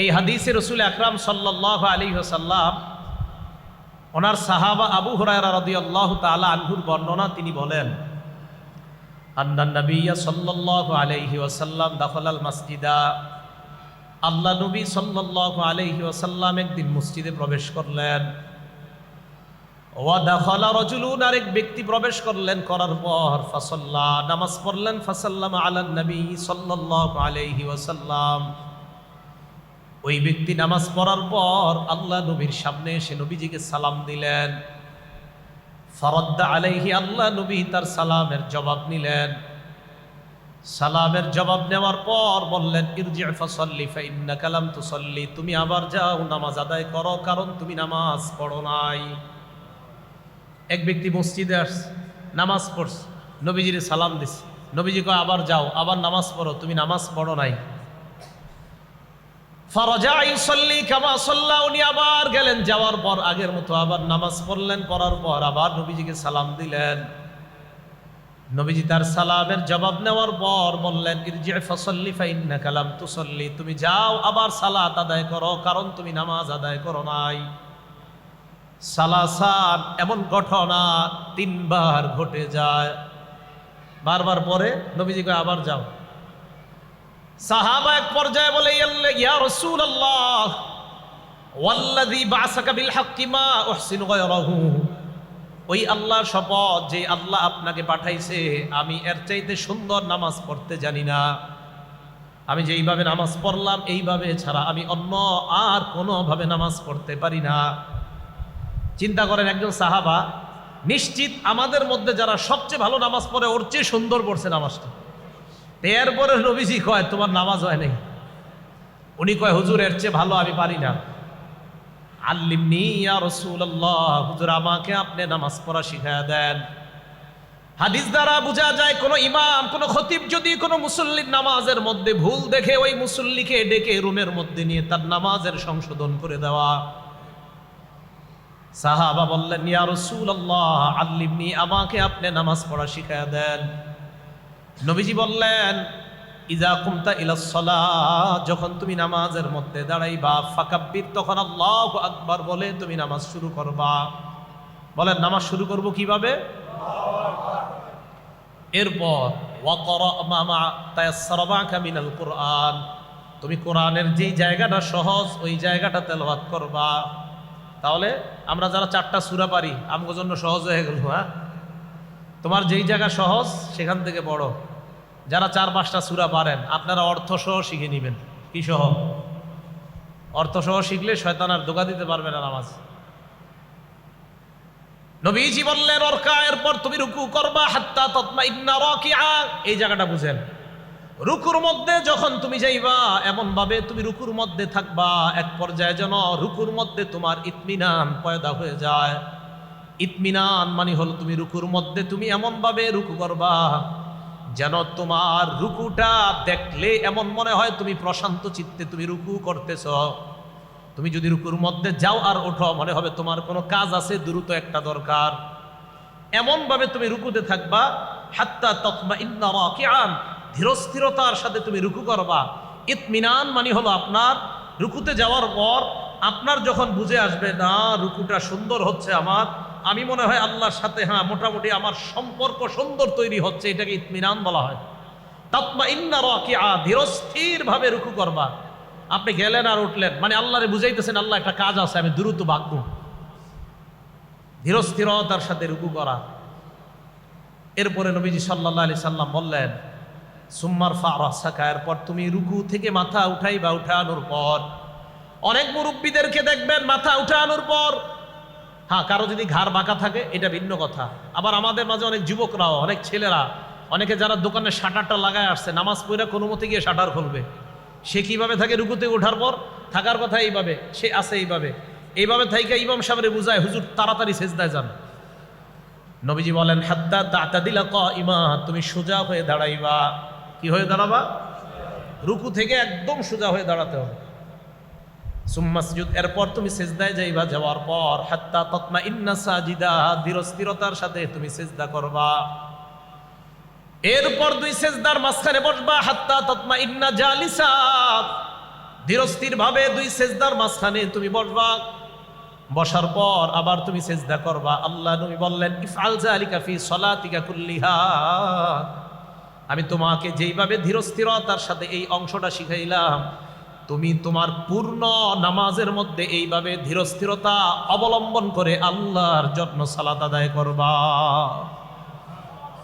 এই হাদিসে রাসূল আকরাম সাল্লাল্লাহু আলাইহি ওয়াসাল্লাম ওনার সাহাবা আবু হুরায়রা রাদিয়াল্লাহু তাআলা আনহুর বর্ণনা, তিনি বলেন আন্নান নবিয়্য সাল্লাল্লাহু আলাইহি ওয়াসাল্লাম দাখালাল মাসজিদা, আল্লাহ নবী সাল্লাল্লাহু আলাইহি ওয়াসাল্লাম একদিন মসজিদে প্রবেশ করলেন। ওয়া দাখালা রাজুলুন, আরেক ব্যক্তি প্রবেশ করলেন, করার পর ফাসাল্লা, নামাজ পড়লেন, ফাসাল্লামা আলান নবী সাল্লাল্লাহু আলাইহি ওয়াসাল্লাম। ওই ব্যক্তি নামাজ পড়ার পর আল্লাহ নবীর সামনে এসে নবীজিকে সালাম দিলেন। ফারাদ্দা আলাইহি, আল্লাহ নবী তার সালামের জবাব নিলেন। সালামের জবাব নেওয়ার পর বললেন ইরজি ফাসাল্লি ফাইন্নাকা লাম তুসাল্লি, তুমি আবার যাও নামাজ আদায় করো, কারণ তুমি নামাজ পড়ো নাই। এক ব্যক্তি মসজিদে আসছে, নামাজ পড়ছে, নবীজির সালাম দিছে, নবীজি কয় আবার যাও, আবার নামাজ পড়ো, তুমি নামাজ পড়ো নাই। ফারাজা ইউসাল্লি কামা সাল্লা, উনি আবার গেলেন, যাওয়ার পর আগের মতো আবার নামাজ পড়লেন, পড়ার পর আবার নবীজিকে সালাম দিলেন। নবীজি তার সালামের জবাব নেওয়ার পর বললেন ইরজি ফাসাল্লি ফাইন্নাকা লাম তুসাল্লি, তুমি যাও আবার সালাত আদায় করো, কারণ তুমি নামাজ আদায় করো নাই। সালাসান, এমন ঘটনা তিনবার ঘটে যায়। বারবার পরে নবীজি কয় আবার যাও। সাহাবা এক পর্যায়ে বলে ইয়া রাসূলুল্লাহ ওয়াল্লাযী বা'সাকা বিল হাক্কি মা উহসিনু গায়রাহু, ওই আল্লাহর শপথ, যে আল্লাহ আপনাকে পাঠাইছে, আমি এর চাইতে সুন্দর নামাজ পড়তে জানি না। আমি যেইভাবে নামাজ পড়লাম এইভাবে ছাড়া আমি অন্য আর কোনোভাবে নামাজ পড়তে পারি না। চিন্তা করেন, একজন সাহাবা নিশ্চিত আমাদের মধ্যে যারা সবচেয়ে ভালো নামাজ পড়ে ওর চেয়ে সুন্দর পড়ছে নামাজটা। এরপরে নবীজি কয় তোমার নামাজ হয় নাই। উনি কয় হুজুর এর চেয়ে ভালো আমি পারি না। আল্লিমনি ইয়া রাসূলুল্লাহ, হুজুর আমাকে আপনি নামাজ পড়া শিখায়া দেন। হাদিস দ্বারা বোঝা যায় কোন ইমাম, কোন খতিব যদি কোন মুসল্লির নামাজের মধ্যে ভুল দেখে ওই মুসল্লিকে ডেকে রুমের মধ্যে নিয়ে তার নামাজের সংশোধন করে দেওয়া। সাহাবা বললেন ইয়া রাসূলুল্লাহ আল্লিমনি, আমাকে আপনি নামাজ পড়া শিখায়া দেন। নবীজি বললেন ইজা কুমতা ইলাস সালাহ, যখন তুমি নামাজের মধ্যে দাঁড়াইবা, ফাকাব্বির, তখন আল্লাহু আকবার বলে তুমি নামাজ শুরু করবা। বলেন নামাজ শুরু করব কিভাবে? এরপর ওয়াকরা মা তায়াসসারা মাকা মিনাল কুরআন, তুমি কোরআনের যেই জায়গাটা সহজ ওই জায়গাটা তেলাওয়াত করবা। তাহলে আমরা যারা 4টা সূরা পারি আমগো জন্য সহজ হয়ে গেল। হ্যাঁ, তোমার যেই জায়গা সহজ সেখান থেকে বড়। যারা 4-5টা সূরা পারেন আপনারা অর্থ সহ শিখে নেবেন। কি সহ? অর্থ সহ শিখলে শয়তান আর ধোঁকা দিতে পারবে না নামাজ। নবীজি বললেন ওরকা, এরপর তুমি রুকু করবা হাত্তা তাতমাইন্না রাকিআ, এই জায়গাটা বুঝেন। রুকুর মধ্যে যখন তুমি যাইবা এমন ভাবে তুমি রুকুর মধ্যে থাকবা, এক পর্যায়ে যেন রুকুর মধ্যে তোমার ইতমিনান পয়দা হয়ে যায়। ইতমিনান মানে হলো তুমি রুকুর মধ্যে তুমি এমন ভাবে রুকু করবা যেন তোমার রুকুটা দেখলে এমন মনে হয় তুমি প্রশান্ত চিত্তে তুমি রুকু করতেছ। তুমি যদি রুকুর মধ্যে যাও আর ওঠো মনে হবে তোমার কোনো কাজ আছে, দ্রুত একটা দরকার। এমন ভাবে তুমি রুকুতে থাকবা হাত্তা তাতমাইন্না রাকিআন, ধীরস্থিরতার সাথে তুমি রুকু করবা। ইতমিনান মানে হলো আপনার রুকুতে যাওয়ার পর আপনার যখন বুঝে আসবে না রুকুটা সুন্দর হচ্ছে, আমি মনে হয় আল্লাহর সাথে হ্যাঁ মোটামুটি আমার সম্পর্ক সুন্দর তৈরি হচ্ছে, এটাকে ইতমিনান বলা হয়। তাতমাইন্না রাকিআ, ধীরস্থির ভাবে রুকু করবা। আপনি গেলেন আর উঠলেন মানে আল্লাহরে বুঝাইতেছেন আল্লাহ একটা কাজ আছে, আমি দ্রুত ভাগবো। ধীরস্থিরতার সাথে রুকু করা। এরপরে নবীজি সাল্লাল্লাহু আলাইহি সাল্লাম বললেন সুম্মার ফারাসাকা, এরপর তুমি রুকু থেকে মাথা উঠাইবা। উঠানোর পর অনেক মুরব্বীদেরকে দেখবেন মাথা উঠানোর পর, হ্যাঁ কারো যদি ঘাড় বাঁকা থাকে এটা ভিন্ন কথা। আবার আমাদের মাঝে অনেক যুবকরাও, অনেক ছেলেরা, অনেকে যারা দোকানে শাটারটা লাগায় আসছে, নামাজ পড়ে কোনো মতে গিয়ে শাটার খুলবে। সে কিভাবে থাকে? রুকুতে ওঠার পর থাকার কথা এইভাবে, সে আছে এইভাবে থাইকা ইমাম সাহেবরে বুঝায় হুজুর তাড়াতাড়ি সেজদায় যান। নবীজি বলেন হাত্তা তা'তাদিলা কাইমা, তুমি সোজা হয়ে দাঁড়াইবা। কি হয়ে দাঁড়াবা? রুকু থেকে একদম সোজা হয়ে দাঁড়াতে হবে। সুম্মা সুজুদ, এরপর তুমি সেজদায় যাইবা। যাওয়ার পর হাত্তা তাতমাইন্না সাজিদা, ধীরস্থিরতার সাথে তুমি সেজদা করবা। এরপর 2 সেজদার মাঝখানে বসবা। হাত্তা তাতমাইন্না জালিসা, ধীরস্থির ভাবে 2 সেজদার মাঝখানে তুমি বসবা, বসার পর আবার তুমি সেজদা করবা। আল্লাহ নবী বললেন, ইফআল যালিকা ফি সলাতিকা কুল্লিহা, আমি তোমাকে যেইভাবে ধীরস্থিরতার সাথে এই অংশটা শিখাইলাম, তুমি তোমার পূর্ণ নামাজের মধ্যে এইভাবে ধীরস্থিরতা অবলম্বন করে আল্লাহর জন্য সালাত আদায় করবা।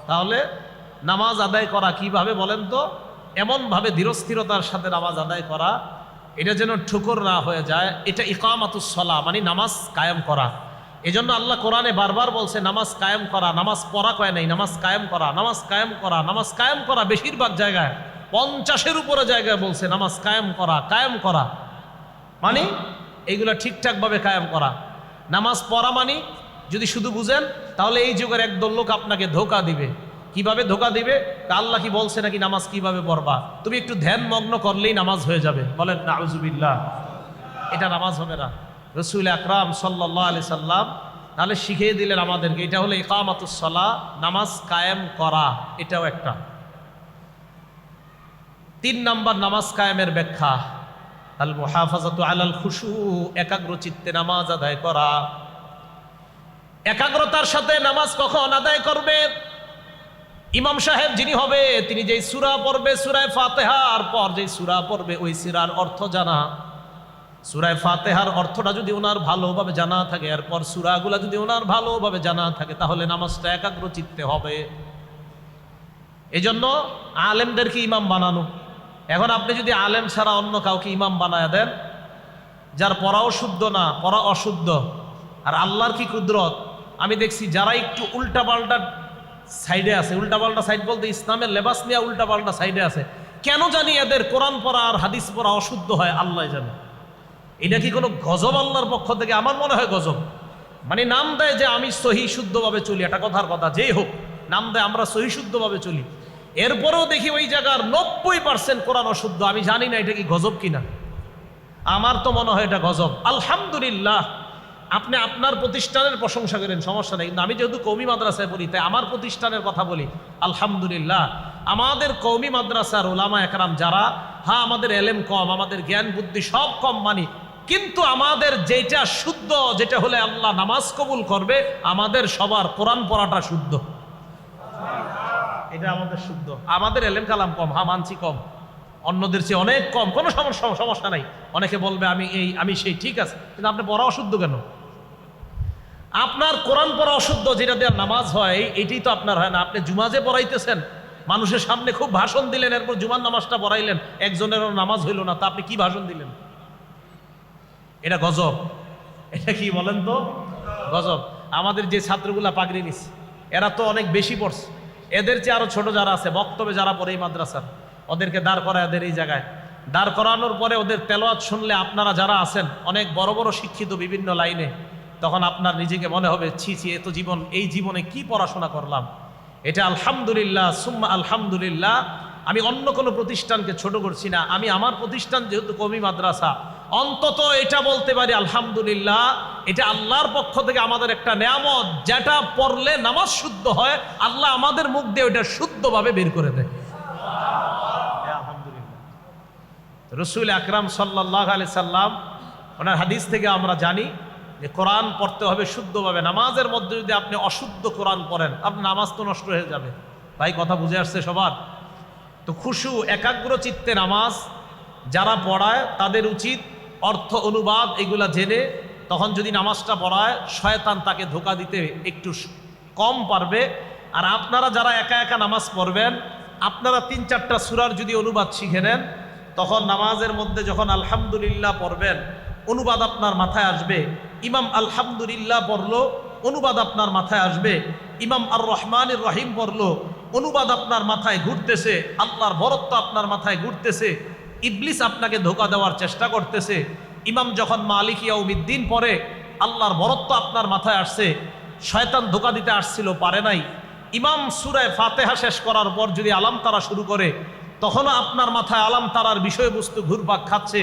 তাহলে নামাজ আদায় করা কিভাবে বলেন তো? এমনভাবে ধীরস্থিরতার সাথে নামাজ আদায় করা, এটা যেন ঠুকুর না হয়ে যায়। এটা ইকামাতুস সালাহ, মানে নামাজ কায়েম করা। এজন্য আল্লাহ কোরআনে বারবার বলছে নামাজ কায়েম করা, নামাজ পড়া কয় নাই, নামাজ কায়েম করা, নামাজ কায়েম করা, নামাজ কায়েম করা। বেশিরভাগ জায়গায় 50-এর উপরে জায়গায় বলছে নামাজ কায়েম করা, কায়েম করা মানে এইগুলা ঠিকঠাকভাবে কায়েম করা। নামাজ পড়া মানে যদি শুধু বুঝেন তাহলে এই যুগের একদল লোক আপনাকে ধোঁকা দিবে। কিভাবে ধোঁকা দিবে? আল্লাহ কি বলছে নাকি নামাজ কিভাবে পড়বা? তুমি একটু ধ্যান মগ্ন করলেই নামাজ হয়ে যাবে। বলেন নাউজুবিল্লাহ, এটা নামাজ হবে না। রাসূল আকরাম সাল্লাল্লাহু আলাইহি সাল্লাম তাহলে শিখিয়ে দিলেন আমাদেরকে, এটা হলো ইকামাতুস সালাহ, নামাজ কায়েম করা। এটাও একটা। 3 নাম্বার নামাজ কায়েমের ব্যাখ্যা, আল মুহাফাজাতু আলাল খুশু, একাগ্র চিত্তে নামাজ আদায় করা। একাগ্রতার সাথে নামাজ কখন আদায় করবে? ইমাম সাহেব যিনি হবে তিনি যেই সূরা পড়বে, সূরা ফাতিহার পর যেই সূরা পড়বে ওই সূরার অর্থ জানা। সূরা ফাতিহার অর্থটা যদি ওনার ভালোভাবে জানা থাকে, এরপর সূরাগুলো যদি ওনার ভালোভাবে জানা থাকে, তাহলে নামাজটা একাগ্র চিত্তে হবে। এজন্য আলেমদেরকে ইমাম বানানো। এখন আপনি যদি আলেম ছাড়া অন্য কাউকে ইমাম বানায় দেন, যার পড়াও শুদ্ধ না, পড়া অশুদ্ধ, আর আল্লাহর কি কুদরত, আমি দেখছি যারা একটু উল্টাপাল্টা সাইডে আছে, উল্টাপাল্টা সাইড বলতে ইসলামের লেবাস নিয়ে উল্টাপাল্টা সাইডে আছে, কেন জানি এদের কোরআন পড়া আর হাদিস পড়া অশুদ্ধ হয়, আল্লাহ জানে। এটা কি কোনো গজব আল্লাহর পক্ষ থেকে? আমার মনে হয় গজব। মানে নাম দেয় যে আমি সহি শুদ্ধভাবে চলি, এটা কথার কথা, যেই হোক নাম দেয় আমরা সহি শুদ্ধভাবে চলি, এরপরেও দেখি ওই জায়গার 90% কোরআন অশুদ্ধ। আমি জানি না এটা কি গজব কিনা, আমার তো মনে হয় এটা গজব। আলহামদুলিল্লাহ, আপনি আপনার প্রতিষ্ঠানের প্রশংসা করেন, সমস্যা নেই, কিন্তু আমি যেহেতু কওমি মাদ্রাসায় পড়ি তাই আমার প্রতিষ্ঠানের কথা বলি। আলহামদুলিল্লাহ, আমাদের কওমি মাদ্রাসার উলামা একরাম যারা, হ্যাঁ আমাদের এলেম কম, আমাদের জ্ঞান বুদ্ধি সব কম মানি, কিন্তু আমাদের যেটা শুদ্ধ, যেটা হলে আল্লাহ নামাজ কবুল করবে, আমাদের সবার কোরআন পড়াটা শুদ্ধ, এটা আমাদের শুদ্ধ। আমাদের এলেম কালাম কম, হ্যাঁ মানছি কম, অন্যদের চেয়ে অনেক কম, কোনো সমস্যা নাই। অনেকে বলবে আমি এই আমি সেই, ঠিক আছে, কিন্তু আপনি পড়া অশুদ্ধ কেন? আপনার কোরআন পড়া অশুদ্ধ, যেটা দেওয়ার নামাজ হয় এটাই তো আপনার হয় না। আপনি জুমা যে পড়াইতেছেন, মানুষের সামনে খুব ভাষণ দিলেন, এরপর জুমার নামাজটা পড়াইলেন, একজনেরও নামাজ হইল না, তা আপনি কি ভাষণ দিলেন? এটা গজব। এটা কি বলেন তো? গজব। আমাদের যে ছাত্রগুলা পাগড়ি নিছে এরা তো অনেক বেশি পড়ছে, এদের চেয়ে আরো ছোট যারা আছে, বক্তব্যে যারা পড়ে এই মাদ্রাসার, ওদেরকে দাঁড় করায় এদের এই জায়গায় দাঁড় করানোর পরে ওদের তেলাওয়াত শুনলে আপনারা যারা আছেন অনেক বড় বড় শিক্ষিত বিভিন্ন লাইনে, তখন আপনার নিজেকে মনে হবে ছি ছি, এত জীবন, এই জীবনে কি পড়াশোনা করলাম। এটা আলহামদুলিল্লাহ সুম্মা আলহামদুলিল্লাহ। আমি অন্য কোনো প্রতিষ্ঠানকে ছোট করছি না, আমি আমার প্রতিষ্ঠান যেহেতু কওমি মাদ্রাসা, অন্তত এটা বলতে পারি আলহামদুলিল্লাহ, এটা আল্লাহর পক্ষ থেকে আমাদের একটা নেয়ামত, যেটা পড়লে নামাজ শুদ্ধ হয়, আল্লাহ আমাদের মুখ দিয়ে ওইটা শুদ্ধভাবে বের করে দেয়। আলহামদুলিল্লাহ। রাসূল আকরাম সাল্লাল্লাহু আলাইহি সাল্লাম ওনার হাদিস থেকে আমরা জানি যে কোরআন পড়তে হবে শুদ্ধভাবে। নামাজের মধ্যে যদি আপনি অশুদ্ধ কোরআন পড়েন, আপনার নামাজ তো নষ্ট হয়ে যাবে। ভাই কথা বুঝে আসছে সবার? তো খুশু, একাগ্র চিত্তে নামাজ যারা পড়ায় তাদের উচিত অর্থ অনুবাদ এগুলা জেনে, তখন যদি নামাজটা পড়ায় শয়তান তাকে ধোঁকা দিতে একটু কম পারবে। আর আপনারা যারা একা একা নামাজ পড়বেন, আপনারা 3-4টা সূরার যদি অনুবাদ শিখে নেন, তখন নামাজের মধ্যে যখন আলহামদুলিল্লাহ পড়বেন, অনুবাদ আপনার মাথায় আসবে। ইমাম আলহামদুলিল্লাহ পড়লো, অনুবাদ আপনার মাথায় আসবে। ইমাম আর রহমানির রহিম পড়লো, অনুবাদ আপনার মাথায় ঘুরতেছে, আল্লাহর বরত্ব আপনার মাথায় ঘুরতেছে, ইবলিস আপনাকে ধোঁকা দেওয়ার চেষ্টা করতেছে। ইমাম যখন মালিক ইয়াউমিদ্দিন পড়ে, আল্লাহর বরত্ব আপনার মাথায় আসছে, শয়তান ধোঁকা দিতে আসছিল, পারে নাই। ইমাম সূরা ফাতিহা শেষ করার পর যদি আলাম তারা শুরু করে, তখনও আপনার মাথায় আলাম তারার বিষয়বস্তু ঘুরপাক খাচ্ছে,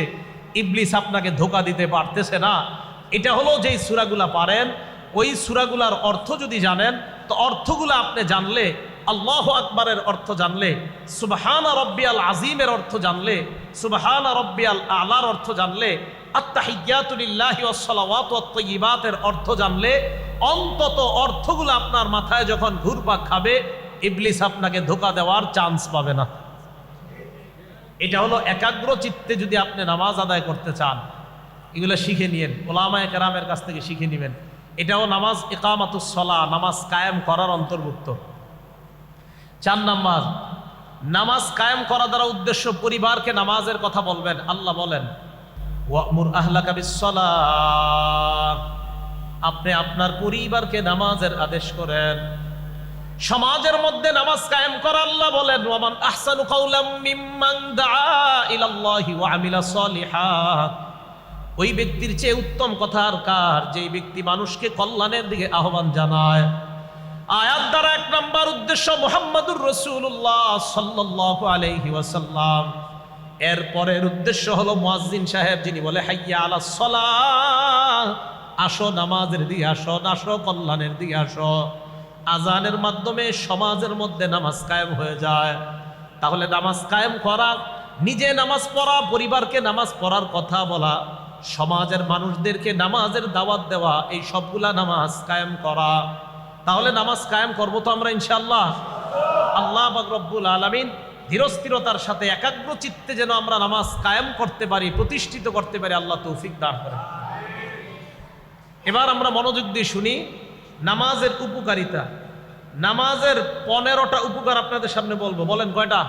ইবলিস আপনাকে ধোঁকা দিতে পারতেছে না। এটা হলো যেই সূরাগুলা পারেন, ওই সূরাগুলার অর্থ যদি জানেন, তো অর্থগুলো আপনি জানলে আল্লাহু আকবারের অর্থ জানলে, সুবহানা রব্বিয়াল আযীমের অর্থ জানলে, সুবহানা রব্বিয়াল আ'লার অর্থ জানলে, আত্তাহিয়াতু লিল্লাহি ওয়াস সালাওয়াতু ওয়াত তাইয়্যিবাতের অর্থ জানলে, অন্তত অর্থগুলো আপনার মাথায় যখন ঘুরপাক খাবে, ইবলিস আপনাকে ধোঁকা দেওয়ার চান্স পাবে না। এটা হলো একাগ্র চিত্তে যদি আপনি নামাজ আদায় করতে চান, এগুলো শিখে নিয়েন, উলামায়ে কেরামের কাছ থেকে শিখে নেবেন। এটাও নামাজ ইকামাতুস সালাহ, নামাজ কায়েম করার অন্তর্ভুক্ত। 4 নাম্বার, নামাজ কায়েম করা দ্বারা উদ্দেশ্য পরিবারকে নামাজের কথা বলবেন। আল্লাহ বলেন ওয়া'মুর আহলাকা বিস-সালাহ, আপনি আপনার পরিবারকে নামাজের আদেশ করেন। সমাজের মধ্যে নামাজ কায়েম করা, আল্লাহ বলেন ওয়ামান আহসানু কাওলাম মিম্মান দাআ ইলাল্লাহি ওয়া আমিলা সলিহান, ওই ব্যক্তির চেয়ে উত্তম কথা আর কার, যেই ব্যক্তি মানুষকে কল্যাণের দিকে আহ্বান জানায়। আয়াত দ্বারা 1 নাম্বার উদ্দেশ্য মুহাম্মাদুর রাসূলুল্লাহ সাল্লাল্লাহু আলাইহি ওয়াসাল্লাম। এরপরের উদ্দেশ্য হলো মুয়াজ্জিন সাহেব যিনি বলে হাইয়া আলাস সালাহ, আসো নামাজের দিকে আসো, আসো কল্যাণের দিকে আসো। আজানের মাধ্যমে সমাজের মধ্যে নামাজ কায়েম হয়ে যায়। তাহলে নামাজ কায়েম করা, নিজে নামাজ পড়া, পরিবারকে নামাজ পড়ার কথা বলা, সমাজের মানুষদেরকে নামাজের দাওয়াত দেওয়া, এই সবগুলা নামাজ কায়েম করা। তাহলে নামাজ কায়েম করবো তো আমরা ইনশাআল্লাহ। আল্লাহ পাক রব্বুল আলামিন ধীরস্থিরতার সাথে একাগ্র চিত্তে যেন আমরা নামাজ কায়েম করতে পারি, প্রতিষ্ঠিত করতে পারি, আল্লাহ তৌফিক দান করেন। এবার আমরা মনোযোগ দিয়ে শুনি নামাজের উপকারিতা। নামাজের 15টা উপকার আপনাদের সামনে বলবো। বলেন কয়টা?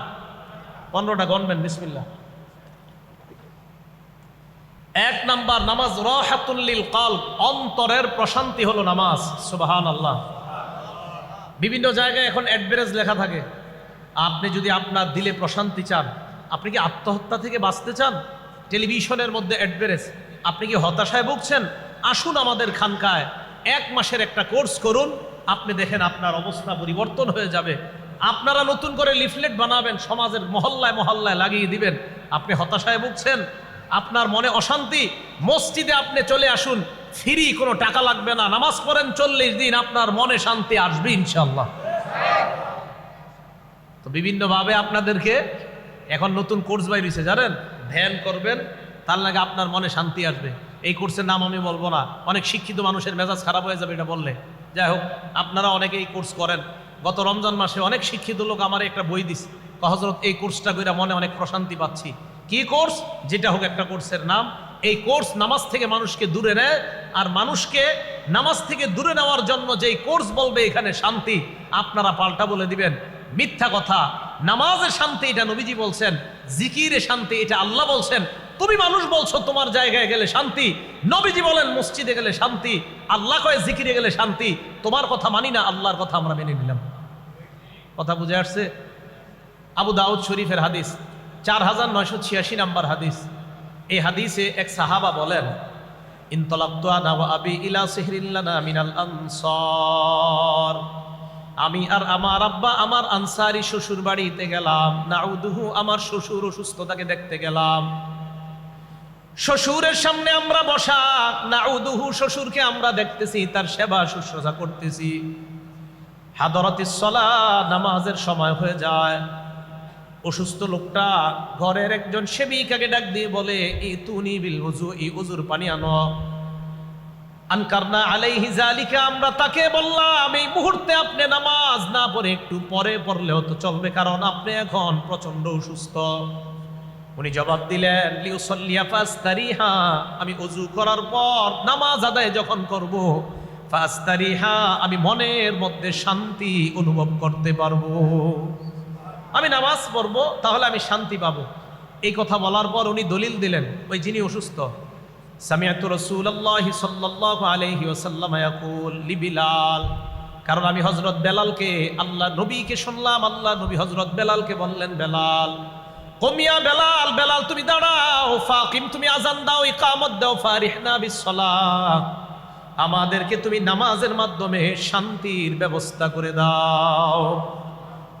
15টা গণবেন, বিসমিল্লাহ। 1 নাম্বার, নামাজ রাহাতুল লিল কলব, অন্তরের প্রশান্তি হলো নামাজ। সুবহানাল্লাহ। বিভিন্ন জায়গায় এখন অ্যাডভারেজ লেখা থাকে, আপনি যদি আপনার দিলে প্রশান্তি চান, আপনি কি আত্মহত্যা থেকে বাঁচতে চান, টেলিভিশনের মধ্যে অ্যাডভারেজ, আপনি কি হতাশায় ভুগছেন, আসুন আমাদের খানকায় 1 মাসের একটা কোর্স করুন, আপনি দেখেন আপনার অবস্থা পরিবর্তন হয়ে যাবে। আপনারা নতুন করে লিফলেট বানাবেন, সমাজের মহল্লায় মহল্লায় লাগিয়ে দিবেন। আপনি হতাশায় ভুগছেন, আপনার মনে অশান্তি, মসজিদে আপনি চলে আসুন, ফ্রি, কোনো টাকা লাগবে না, নামাজ পড়েন 40 দিন, আপনার মনে শান্তি আসবে ইনশাআল্লাহ। তো বিভিন্নভাবে আপনাদেরকে এখন নতুন কোর্স বাইরেছে, জানেন, ধ্যান করবেন, তার লাগে আপনার মনে শান্তি আসবে। এই কোর্সের নাম আমি বলবো না, অনেক শিক্ষিত মানুষের মেজাজ খারাপ হয়ে যাবে এটা বললে। যাই হোক, আপনারা অনেকে এই কোর্স করেন। গত রমজান মাসে অনেক শিক্ষিত লোক আমার একটা বই দিছে, হযরত এই কোর্সটা করে মনে অনেক প্রশান্তি পাচ্ছি। কি কোর্স? যেটা হোক একটা কোর্সের নাম। এই কোর্স নামাজ থেকে মানুষকে দূরে নেয়, আর মানুষকে নামাজ থেকে দূরে নেওয়ার জন্য যেই কোর্স বলবে এখানে শান্তি, আপনারা পাল্টা বলে দিবেন মিথ্যা কথা। নামাজের শান্তি এটা নবীজি বলছেন, জিকিরে শান্তি এটা আল্লাহ বলছেন। তুমি মানুষ বলছো তোমার জায়গায় গেলে শান্তি, নবীজি বলেন মসজিদে গেলে শান্তি, আল্লাহ কয় জিকিরে গেলে শান্তি। তোমার কথা মানি না, আল্লাহর কথা আমরা মেনে নিলাম। কথা বুঝে আসছে? আবু দাউদ শরীফের হাদিস, 4986 নাম্বার হাদিস। এই হাদিসে এক সাহাবা বলেন, ইনতালাকতু আনা ওয়া আবি ইলা সিহরিন লানা মিনাল আনসার, আমি আর আমার আব্বা আমার আনসারি শ্বশুর বাড়িতে গেলাম। নাউদুহু, আমার শ্বশুর অসুস্থতাকে দেখতে গেলাম। শ্বশুরের সামনে আমরা বসা, নাউদুহু, শ্বশুরকে আমরা দেখতেছি, তার সেবা শুশ্রূষা করতেছি। হাদরাতিস সালাহ, নামাজের সময় হয়ে যায়। অসুস্থ লোকটা ঘরের একজন সেবিকাকে ডাক দিয়ে বলে, ইতুনি বিল ওযু, এই ওযুর পানি আনো। আনকারনা আলাইহি যালিকা, আমরা তাকে বললাম এই মুহূর্তে আপনি নামাজ না পড়ে একটু পরে পড়লেও তো চলবে, কারণ আপনি এখন প্রচন্ড অসুস্থ। উনি জবাব দিলেন, লিউসাল্লিয়া ফাস্তারিহা, আমি ওযু করার পর নামাজ আদায় যখন করব, ফাস্তারিহা, আমি মনের মধ্যে শান্তি অনুভব করতে পারবো। আমি নামাজ পড়বো, তাহলে আমি শান্তি পাবো। এই কথা বলার পর উনি দলিল দিলেন, ওই যিনি অসুস্থ, সামিআতু রাসূলুল্লাহি সাল্লাল্লাহু আলাইহি ওয়াসাল্লাম ইয়াকুল লিবিলাল, কারণ আমি হযরত বেলালকে, আল্লাহ নবীকে শুনলাম, আল্লাহ নবী হযরত বেলালকে বললেন, বেলাল কুমিয়া, বেলাল, বেলাল তুমি দাঁড়াও, ফাকিম, তুমি আযান দাও, ইকামত দাও, ফারিহনা বিসসালাহ, আমাদেরকে তুমি নামাজের মাধ্যমে শান্তির ব্যবস্থা করে দাও।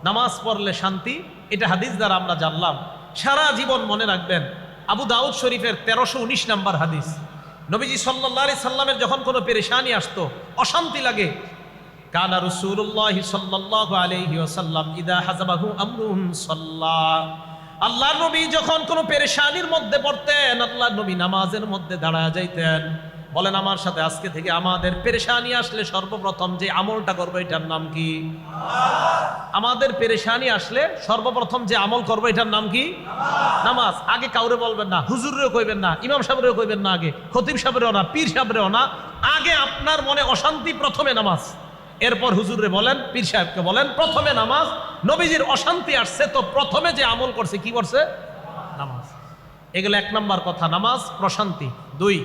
নামাজ পড়লে শান্তি, এটা হাদিস দ্বারা আমরা জানলাম। সারা জীবন মনে রাখবেন, আবু দাউদ শরীফের 1319 নাম্বার হাদিস। নবীজি সাল্লাল্লাহু আলাইহি সাল্লামের যখন কোনো পেরেশানি আসতো, অশান্তি লাগে, কানা রাসূলুল্লাহি সাল্লাল্লাহু আলাইহি ওয়াসাল্লাম ইদা হাযাবাহু আমরুন সাল্লাহ। আল্লাহর নবী যখন কোনো পেরেশানির মধ্যে পড়তেন, আল্লাহর নবী নামাজের মধ্যে দাঁড়ায় যাইতেন। বলেন আমার সাথে, আজকে থেকে আমাদের পেরেশানি আসলে সর্বপ্রথম যে আমলটা করবো এটার নাম কি? আমাদের পেরেশানি আসলে সর্বপ্রথম যে আমল করবো এটার নাম কি? নামাজ। আগে কাউরে বলবেন না, হুজুরেও কইবেন না, ইমাম সাহেবেরও কইবেন না, আগে খতিব সাহেবেরও না, পীর সাহেবেরও না। আগে আপনার মনে অশান্তি, প্রথমে নামাজ। এরপর হুজুরে বলেন, পীর সাহেবকে বলেন, প্রথমে নামাজ। নবীজির অশান্তি আসছে তো প্রথমে যে আমল করছে কি করছে? নামাজ। এগুলো 1 নাম্বার কথা, নামাজ প্রশান্তি। 2,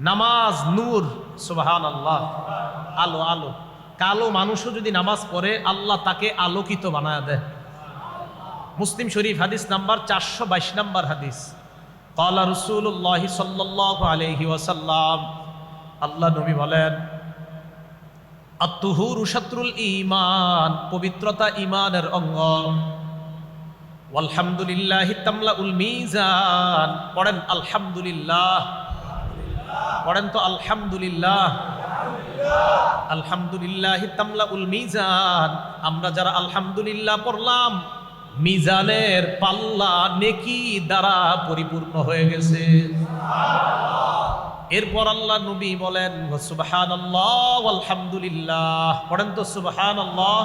নামাজ নূর। সুবহানাল্লাহ, আলো। আলো কালো মানুষও যদি নামাজ পড়ে আল্লাহ তাকে আলোকিত বানায় দেয়। মুসলিম শরীফ হাদিস নাম্বার 422 নাম্বার হাদিস। ক্বালা রাসূলুল্লাহ সাল্লাল্লাহু আলাইহি ওয়াসাল্লাম, আল্লাহ নবী বলেন, আত-তুহুরু শাতরুল ঈমান, পবিত্রতা ঈমানের অঙ্গ। ওয়ালহামদুলিল্লাহি তামলাউল মিজান, পড়েন আলহামদুলিল্লাহ, পড়েন তো আলহামদুলিল্লাহ। আলহামদুলিল্লাহি তামলাউল মিজান, আমরা যারা আলহামদুলিল্লাহ পড়লাম, মিজানের পাল্লা নেকি দ্বারা পরিপূর্ণ হয়ে গেছে। এরপর আল্লাহ নবী বলেন, সুবহানাল্লাহ আলহামদুলিল্লাহ, পড়েন তো সুবহানাল্লাহ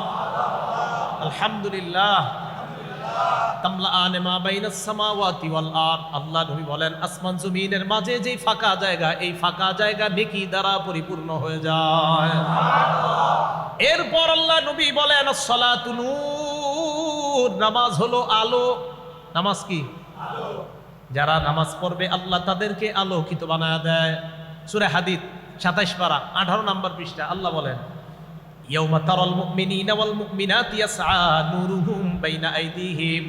আলহামদুলিল্লাহ। তামলাআন মা বাইনাস সামাওয়াতি ওয়াল আরদ, আল্লাহ নবী বলেন, আসমান জমিনের মাঝে যেই ফাঁকা জায়গা, এই ফাঁকা জায়গা নেকি দ্বারা পরিপূর্ণ হয়ে যায়। এরপর আল্লাহ নবী বলেন, আসসালাতু নূর, নামাজ হলো আলো। নামাজ কি? আলো। যারা নামাজ পড়বে আল্লাহ তাদেরকে আলোকিত বানায় দেয়। সূরা হাদীদ 27 পারা 18 নম্বর পৃষ্ঠা আল্লাহ বলেন, ইয়াউমা তারাল মুমিনিনা ওয়াল মুমিনাতি ইয়াসআ নূরুহুম বাইনা আইদিহিম,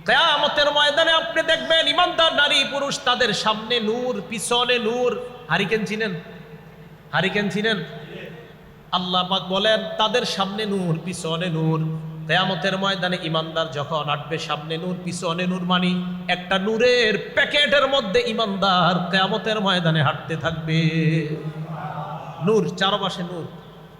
কিয়ামতের ময়দানে আপনি দেখবেন ঈমানদার নারী পুরুষ, তাদের সামনে নূর, পিছনে নূর। হারিকেন চিনেন? হারিকেন চিনেন? আল্লাহ পাক বলেন, তাদের সামনে নূর, পিছনে নূর। কিয়ামতের ময়দানে ঈমানদার যখন আসবে, সামনে নূর, পিছনে নূর, মানে একটা নূরের প্যাকেটের মধ্যে ঈমানদার কিয়ামতের ময়দানে হাঁটতে থাকবে। নূর, চারপাশে নূর।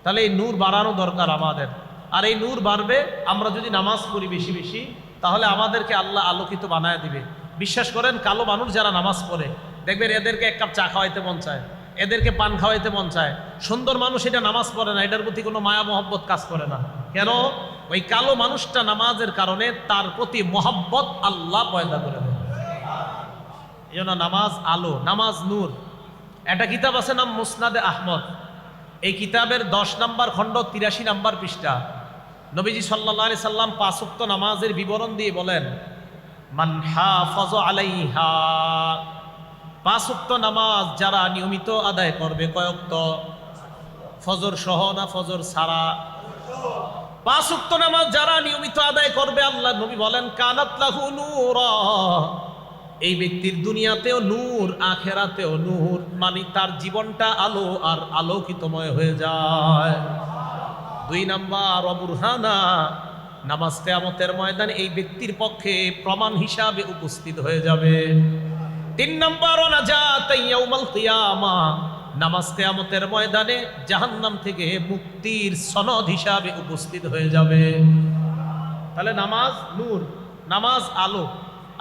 তাহলে এই নূর বাড়ানো দরকার আমাদের। আর এই নূর বাড়বে আমরা যদি নামাজ পড়ি বেশি বেশি, তাহলে আমাদেরকে আল্লাহ আলোকিত বানায় দিবে। বিশ্বাস করেন, কালো মানুষ যারা নামাজ পড়ে দেখবেন এদেরকে 1 কাপ চা খাওয়াইতে মন চায়, এদেরকে পান খাওয়াইতে মন চায়। সুন্দর মানুষ এটা নামাজ পড়ে না, এটার প্রতি কোনো মায়া মহব্বত কাজ করে না। কেন? ওই কালো মানুষটা নামাজের কারণে তার প্রতি মহব্বত আল্লাহ পয়দা করে দেয়। এই জন্য নামাজ আলো, নামাজ নূর। একটা কিতাব আছে নাম মুসনাদে আহমদ। এই কিতাবের 10 নম্বর খণ্ড 83 নম্বর পৃষ্ঠা নবীজি সাল্লাল্লাহু আলাইহি সাল্লাম 5 ওয়াক্ত নামাজের বিবরণ দিয়ে বলেন, মান হাফাযা আলাইহা, 5 ওয়াক্ত নামাজ যারা নিয়মিত আদায় করবে। কয় ওয়াক্ত? ফজর সহ না ফজর ছাড়া? 5 ওয়াক্ত নামাজ যারা নিয়মিত আদায় করবে, আল্লাহ নবী বলেন, কানাত লাহু নূরা, এই ব্যক্তির দুনিয়াতেও নূর, আখেরাতেও নূর, মানে তার জীবনটা আলো আর আলোকিতময় হয়ে যায়। 2 নাম্বার, অবুরহানা, নামাজ কিয়ামতের ময়দানে এই ব্যক্তির পক্ষে প্রমাণ হিসাবে উপস্থিত হয়ে যাবে। 3 নাম্বার, নাজাত ইয়াউমাল কিয়ামা, নামাজ কিয়ামতের ময়দানে জাহান্নাম থেকে মুক্তির সনদ হিসাবে উপস্থিত হয়ে যাবে। তাহলে নামাজ নূর, নামাজ আলো।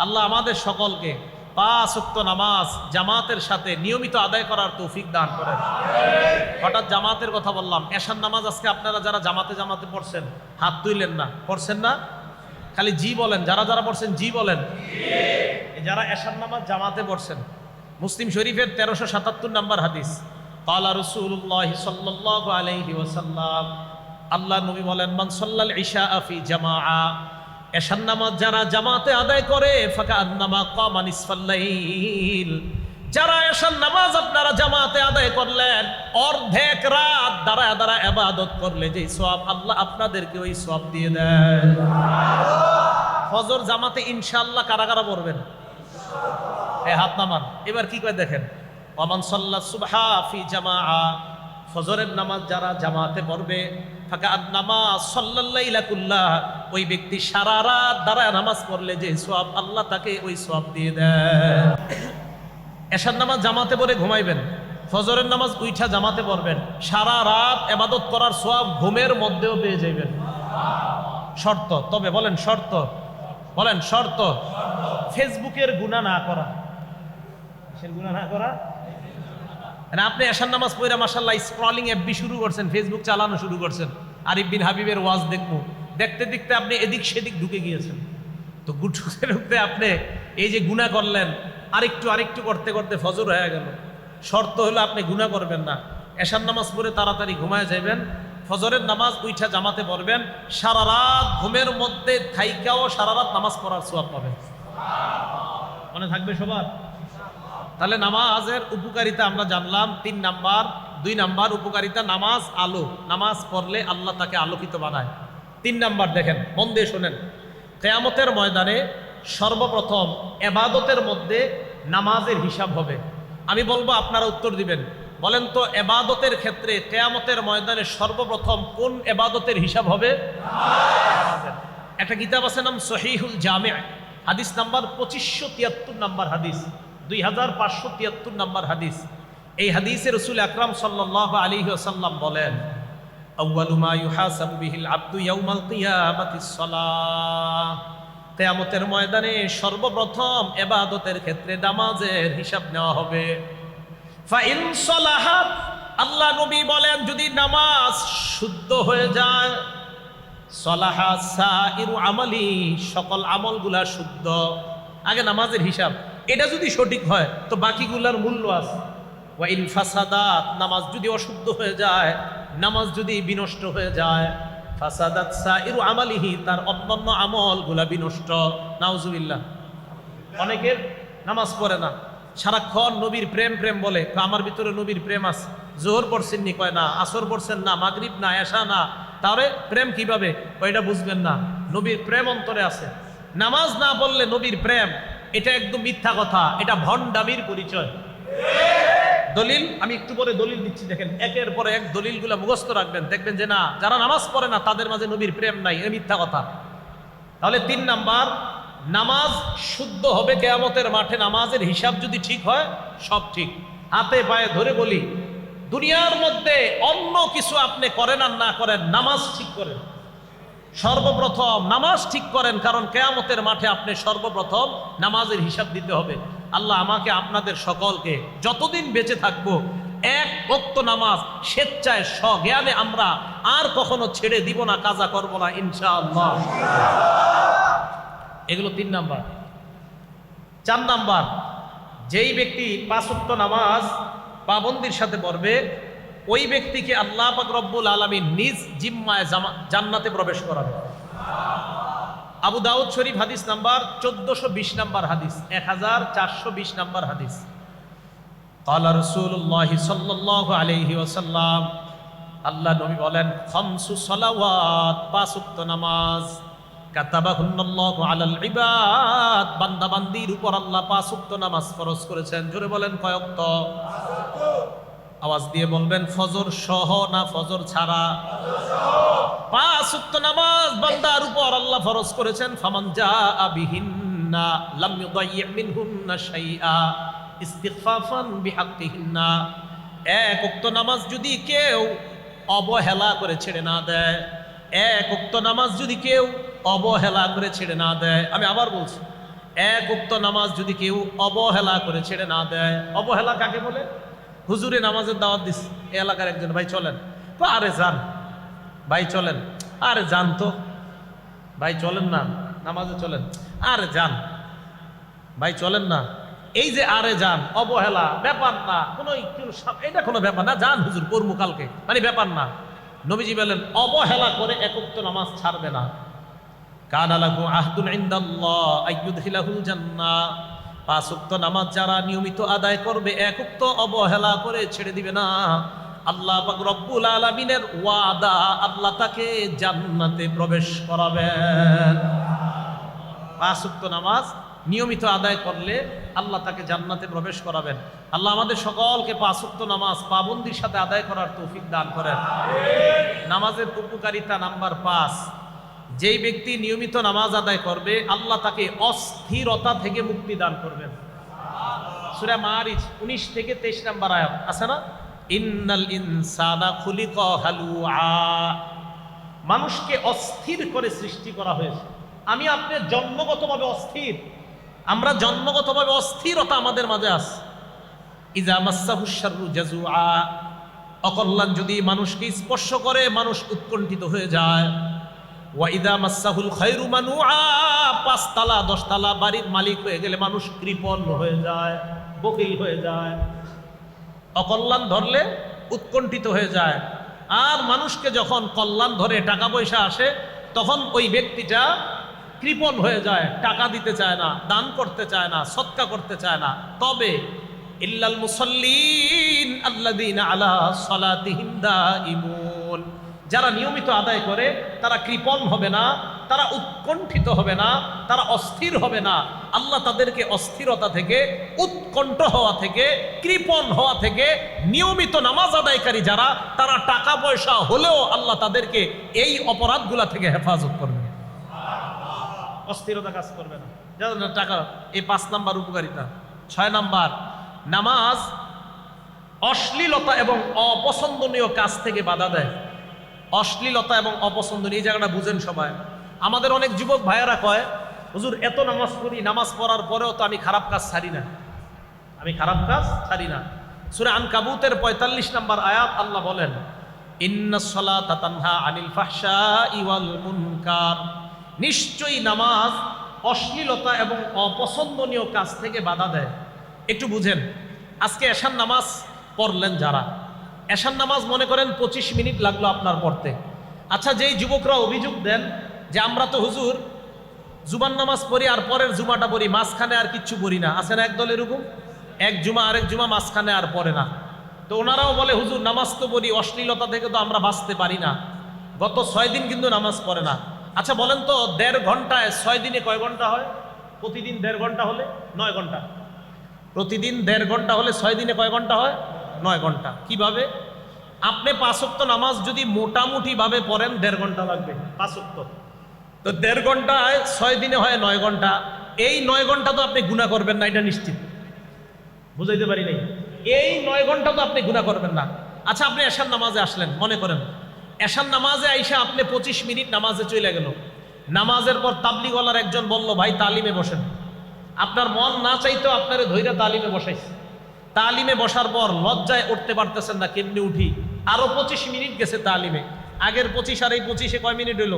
আল্লাহ আমাদের সকলকে 5 ওয়াক্ত নামাজ জামাতের সাথে নিয়মিত আদায় করার তৌফিক দান করেন। হঠাৎ জামাতের কথা বললাম, এশার নামাজ আজকে আপনারা যারা জামাতে জামাতে পড়ছেন হাত তুইলেন না, পড়ছেন না? খালি জি বলেন, যারা যারা পড়ছেন জি বলেন। যারা এশার নামাজ জামাতে পড়ছেন, মুসলিম শরীফের 1377 নম্বর হাদিস। ক্বালা রাসূলুল্লাহ সাল্লাল্লাহু আলাইহি ওয়াসাল্লাম, আল্লাহ নবী বলেন, মান সাল্লাল ইশা ফি জামাআ, এশার নামাজ যারা জামাতে আদায় করে, ফাকান্নামা কামা নিসফাল লাইল, যারা এশার নামাজ আপনারা জামাতে আদায় করলেন, অর্ধেক রাত দাঁড়ায় দাঁড়ায় ইবাদত করলে যে সওয়াব, আল্লাহ আপনাদেরকে ওই সওয়াব দিয়ে দেয়। ফজর জামাতে ইনশাআল্লাহ কারা কারা পড়বেন? এই হাত নামান। এবার কি করে দেখেন, ওমান সাল্লা সুবহা ফি জামাআ, ফজরের নামাজ যারা জামাতে পড়বে, ফাকান্নামা সাল্লাল লাইলা কুল্লাহ, ওই ব্যক্তি সারা রাত দাঁড়ায় নামাজ পড়লে যে সওয়াব, আল্লাহ তাকে ওই সওয়াব দিয়ে দেয়। এশার নামাজ জামাতে পড়ে ঘুমাইবেন, ফজরের নামাজ উইঠা জামাতে পড়বেন, সারা রাত ইবাদত করার সওয়াব ঘুমের মধ্যেও পেয়ে যাবেন। শর্ত, তবে বলেন শর্ত, বলেন শর্ত, ফেসবুকের গুনাহ না করা। কিসের গুনাহ না করা? মানে আপনি এশার নামাজ পড়া মাশাআল্লাহ স্ক্রলিং এফবি শুরু করছেন, ফেসবুক চালানো শুরু করছেন, আরিফ বিন হাবিবের ওয়াজ দেখবো, দেখতে দেখতে আপনি এদিক সেদিক ঢুকে গিয়েছেন। তো ঢুকতে ঢুকতে আপনি এই যে গুনাহ করলেন, আরেকটু করতে করতে ফজর হয়ে গেল। শর্ত হলো আপনি গুনাহ করবেন না, এশার নামাজ পড়ে তাড়াতাড়ি ঘুমায় যাবেন, ফজরের নামাজ উইঠা জামাতে পড়বেন, সারা রাত ঘুমের মধ্যে থাইকাও সারা রাত নামাজ পড়ার সওয়াব পাবেন। মনে থাকবে সবার? তাহলে নামাজের উপকারিতা আমরা জানলাম 3 নাম্বার। 2 নাম্বার উপকারিতা, নামাজ আলো, নামাজ পড়লে আল্লাহ তাকে আলোকিত বানায়। 3 নাম্বার দেখেন, মন দিয়ে শোনেন, কিয়ামতের ময়দানে সর্বপ্রথম ইবাদতের মধ্যে নামাজের হিসাব হবে। আমি বলবো, আপনারা উত্তর দিবেন। বলেন তো, ইবাদতের ক্ষেত্রে কিয়ামতের ময়দানে সর্বপ্রথম কোন ইবাদতের হিসাব হবে? একটা কিতাব আছে নাম সহিহুল জামি', হাদিস নাম্বার 2573 নাম্বার হাদিস, 2573 নাম্বার হাদিস। এই হাদিসে রাসূল আকরাম সাল্লাল্লাহু আলাইহি ওয়াসাল্লাম বলেন, আউয়ালু মা ইউহাসাবু বিহিল আবদু ইয়াউমাল কিয়ামাতিস সালাহ। কিয়ামতের ময়দানে সর্বপ্রথম ইবাদতের ক্ষেত্রে নামাজের হিসাব নেওয়া হবে। ফাইন সালাহাত, আল্লাহ নবী বলেন, যদি নামাজ শুদ্ধ হয়ে যায়, সালাহা সাইরু আমালি, সকল আমলগুলা শুদ্ধ। আগে নামাজের হিসাব, এটা যদি সঠিক হয় তো বাকিগুলার মূল্য আছে। ওয়া ইন ফাসাদাত, নামাজ যদি অশুদ্ধ হয়ে যায়, নামাজ যদি বিনষ্ট হয়ে যায়, ফাসাদাত সাইরু আমালিহি, তার অন্যান্য আমলগুলা বিনষ্ট। নাউজুবিল্লাহ। অনেকের নামাজ পড়ে না, সারাক্ষণ নবীর প্রেম প্রেম বলে, আমার ভিতরে নবীর প্রেম আছে। জোহর পড়ছেন নি? কয় না। আসর পড়ছেন না, মাগরিব না, এশা না, তাহলে প্রেম কিভাবে? ওইটা বুঝবেন না, নবীর প্রেম অন্তরে আছে। নামাজ না বললে নবীর প্রেম, এটা একদম মিথ্যা কথা, এটা ভণ্ডামির পরিচয়। দলিল আমি একটু পরে দলিল দিচ্ছি, দেখেন একের পরে এক দলিলগুলো মুখস্থ রাখবেন, দেখবেন যে না, যারা নামাজ পড়ে না তাদের মাঝে নবীর প্রেম নাই, এটা মিথ্যা কথা। তাহলে 3 নাম্বার, নামাজ শুদ্ধ হবে কিয়ামতের মাঠে। নামাজের হিসাব যদি ঠিক হয়, সব ঠিক। হাতে পায়ে ধরে বলি, দুনিয়ার মধ্যে অন্য কিছু আপনি করেন আর না করেন, নামাজ ঠিক করেন। সর্বপ্রথম নামাজ ঠিক করেন, কারণ কিয়ামতের মাঠে আপনি সর্বপ্রথম নামাজের হিসাব দিতে হবে। আল্লাহ আমাকে আপনাদের সকলকে যতদিন বেঁচে থাকবো 1 ওয়াক্ত নামাজ স্বেচ্ছায় স্বজ্ঞানে আমরা আর কখনো ছেড়ে দিব না, কাজা করব না ইনশাআল্লাহ। এগুলো 3 নাম্বার। 4 নাম্বার, যেই ব্যক্তি 5 ওয়াক্ত নামাজ পাবন্দির সাথে পড়বে, ওই ব্যক্তিকে আল্লাহ পাক রব্বুল আলামিন নিজ জিম্মায় জান্নাতে প্রবেশ করাবে। আবু দাউদ শরীফ হাদিস নাম্বার 1420 নাম্বার হাদিস, 1420 নাম্বার হাদিস। ক্বালা রাসূলুল্লাহ সাল্লাল্লাহু আলাইহি ওয়াসাল্লাম, আল্লাহ নবী বলেন, 5 সালাওয়াত, 5 ওয়াক্ত নামাজ, কাতাবাহুন্নাল্লাহু আলাল ইবাদ, বান্দা বান্দির উপর আল্লাহ 5 ওয়াক্ত নামাজ ফরজ করেছেন। জোরে বলেন, কয় ওয়াক্ত? আওয়াজ দিয়ে বলবেন, ফজর সহ না ফজর ছাড়া? 5 ওয়াক্ত নামাজ বান্দার উপর আল্লাহ ফরজ করেছেন। ফামান জাআ বিহিন্না লাম ইউদাইয়্যি মিনহুন্না শাইআ ইস্তিগফাফান বিহাক্কিহিন্না। 1 ওয়াক্ত নামাজ যদি কেউ অবহেলা করে ছেড়ে না দেয়, 1 ওয়াক্ত নামাজ যদি কেউ অবহেলা করে ছেড়ে না দেয়, আমি আবার বলছি, 1 ওয়াক্ত নামাজ যদি কেউ অবহেলা করে ছেড়ে না দেয়। অবহেলা কাকে বলে? হুজুরে নামাজের দাওয়াত দিস, এই এলাকার একজন ভাই চলেন, আরে যান ভাই চলেন, আরে যান তো ভাই, চলেন না নামাজে চলেন, আরে যান ভাই চলেন না। এই যে আরে যান, অবহেলা, ব্যাপার না, কোনো এটা কোনো ব্যাপার না, যান হুজুর পড়মু কালকে, মানে ব্যাপার না। নবীজি বলেন, অবহেলা করে 1 ওয়াক্ত নামাজ ছাড়বে না। কানা লাহু আহদুন ইনদাল্লাহ আইয়ুদখিলাহুল জান্নাহ। 5 ওয়াক্ত নামাজ যারা নিয়মিত আদায় করবে, 1 ওয়াক্ত অবহেলা করে ছেড়ে দিবে না, আল্লাহ পাক রব্বুল আলামিনের ওয়াদা, আল্লাহ তাকে জান্নাতে প্রবেশ করাবেন। 5 ওয়াক্ত নামাজ নিয়মিত আদায় করলে আল্লাহ তাকে জান্নাতে প্রবেশ করাবেন। আল্লাহ আমাদের সকলকে 5 ওয়াক্ত নামাজ পাবন্দির সাথে আদায় করার তৌফিক দান করেন। নামাজের উপকারিতা নাম্বার 5, যেই ব্যক্তি নিয়মিত নামাজ আদায় করবে, আল্লাহ তাকে অস্থিরতা থেকে মুক্তি দান করবেন। সূরা মারিজ 19 থেকে 23 নম্বর আয়াত আছে না, ইন্নাল ইনসানা খুলিকা হালুআ, মানুষকে অস্থির করে সৃষ্টি করা হয়েছে। আমি আপনি জন্মগতভাবে অস্থির, আমরা জন্মগতভাবে অস্থিরতা আমাদের মাঝে আছে। ইজা মাসসাহুশ শাররু জাজুআ, অকল্যাণ যদি মানুষকে স্পর্শ করে মানুষ উৎকণ্ঠিত হয়ে যায়। ওয়া ইদা মাসসাহুল খায়রু মানুআ, 5 তালা 10 তালা বাড়ির মালিক হয়ে গেলে মানুষ কৃপণ হয়ে যায়, বকিল হয়ে যায়। অকল্যাণ ধরলে উৎকণ্ঠিত হয়ে যায়। আর মানুষকে যখন কল্যাণ ধরে টাকা পয়সা আসে তখন ওই ব্যক্তিটা কৃপণ হয়ে যায়, টাকা দিতে চায় না, দান করতে চায় না, সদকা করতে চায় না। তবে ইল্লাল মুসাল্লিন আল্লাযীনা আলা সালাতিহিম দাইমুন, যারা নিয়মিত আদায় করে তারা কৃপণ হবে না, তারা উৎকণ্ঠিত হবে না, তারা অস্থির হবে না। আল্লাহ তাদেরকে অস্থিরতা থেকে, উৎকণ্ঠ হওয়া থেকে, কৃপণ হওয়া থেকে, নিয়মিত নামাজ আদায়কারী যারা, তারা টাকা পয়সা হলেও আল্লাহ তাদেরকে এই অপরাধগুলা থেকে হেফাজত করবে, অস্থিরতা কাজ করবে না। টাকা, এই 5 নাম্বার উপকারিতা। 6 নাম্বার, নামাজ অশ্লীলতা এবং অপছন্দনীয় কাজ থেকে বাধা দেয়। অশ্লীলতা এবং অপছন্দনীয়, এই জায়গাটা বুঝেন সবাই। আমাদের অনেক যুবক ভাইয়েরা কয়, হুজুর এত নামাজ পড়ি, নামাজ পড়ার পরেও তো আমি খারাপ কাজ ছাড়ি না, আমি খারাপ কাজ ছাড়ি না। সূরা আনকাবুতের 45 নম্বর আয়াত আল্লাহ বলেন, ইন্নাস সালাতা তানহা আনিল ফাহশাই ওয়াল মুনকার, নিশ্চয়ই নামাজ অশ্লীলতা এবং অপছন্দনীয় কাজ থেকে বাধা দেয়। একটু বুঝেন, আজকে এশার নামাজ পড়লেন যারা, এশার নামাজ মনে করেন 25 মিনিট লাগলো আপনার পড়তে। আচ্ছা, যেই যুবকরা অভিযোগ দেন যে আমরা তো হুজুর জুমার নামাজ পড়ি আর পরের জুমাটা পড়ি, মাঝখানে আর কিচ্ছু পড়ি না, আছে না একদল এরকম, এক জুমা আরেক জুমা মাঝখানে আর পড়ে না। তো ওনারাও বলে হুজুর নামাজ তো পড়ি, অশ্লীলতা থেকে তো আমরা বাঁচতে পারি না, গত 6 দিন কিন্তু নামাজ পড়ে না। আচ্ছা বলেন তো, 1.5 ঘন্টায় 6 দিনে কয় ঘন্টা হয়? প্রতিদিন 1.5 ঘন্টা হলে 9 ঘন্টা। প্রতিদিন 1.5 ঘন্টা হলে 6 দিনে কয় ঘন্টা হয়? 9 ঘন্টা। কিভাবে? আপনি 5 ওয়াক্ত নামাজ যদি মোটামুটি ভাবে পড়েন 1.5 ঘন্টা লাগবে 5 ওয়াক্ত, তো 1.5 ঘন্টায় 6 দিনে হয় 9 ঘন্টা। এই 9 ঘন্টা তো আপনি গুনাহ করবেন না, এটা নিশ্চিত। বুঝাইতে পারি নাই? এই 9 ঘন্টা তো আপনি গুনাহ করবেন না। আচ্ছা, আপনি এশার নামাজে আসলেন, মনে করেন এশার নামাজে আইসা আপনি 25 মিনিট নামাজে চলে গেল। নামাজের পর তাবলিগওয়ালার একজন বলল, ভাই তালিমে বসেন। আপনার মন না চাইতেও আপনারে ধইরা তালিমে বসাইছে। তালিমে বসার পর লজ্জায় উঠতে পারতেছেন না, কেমনি উঠি, আরো 25 মিনিট গেছে তালিমে। আগের 25 আর এই 25-এ কয় মিনিট হইল?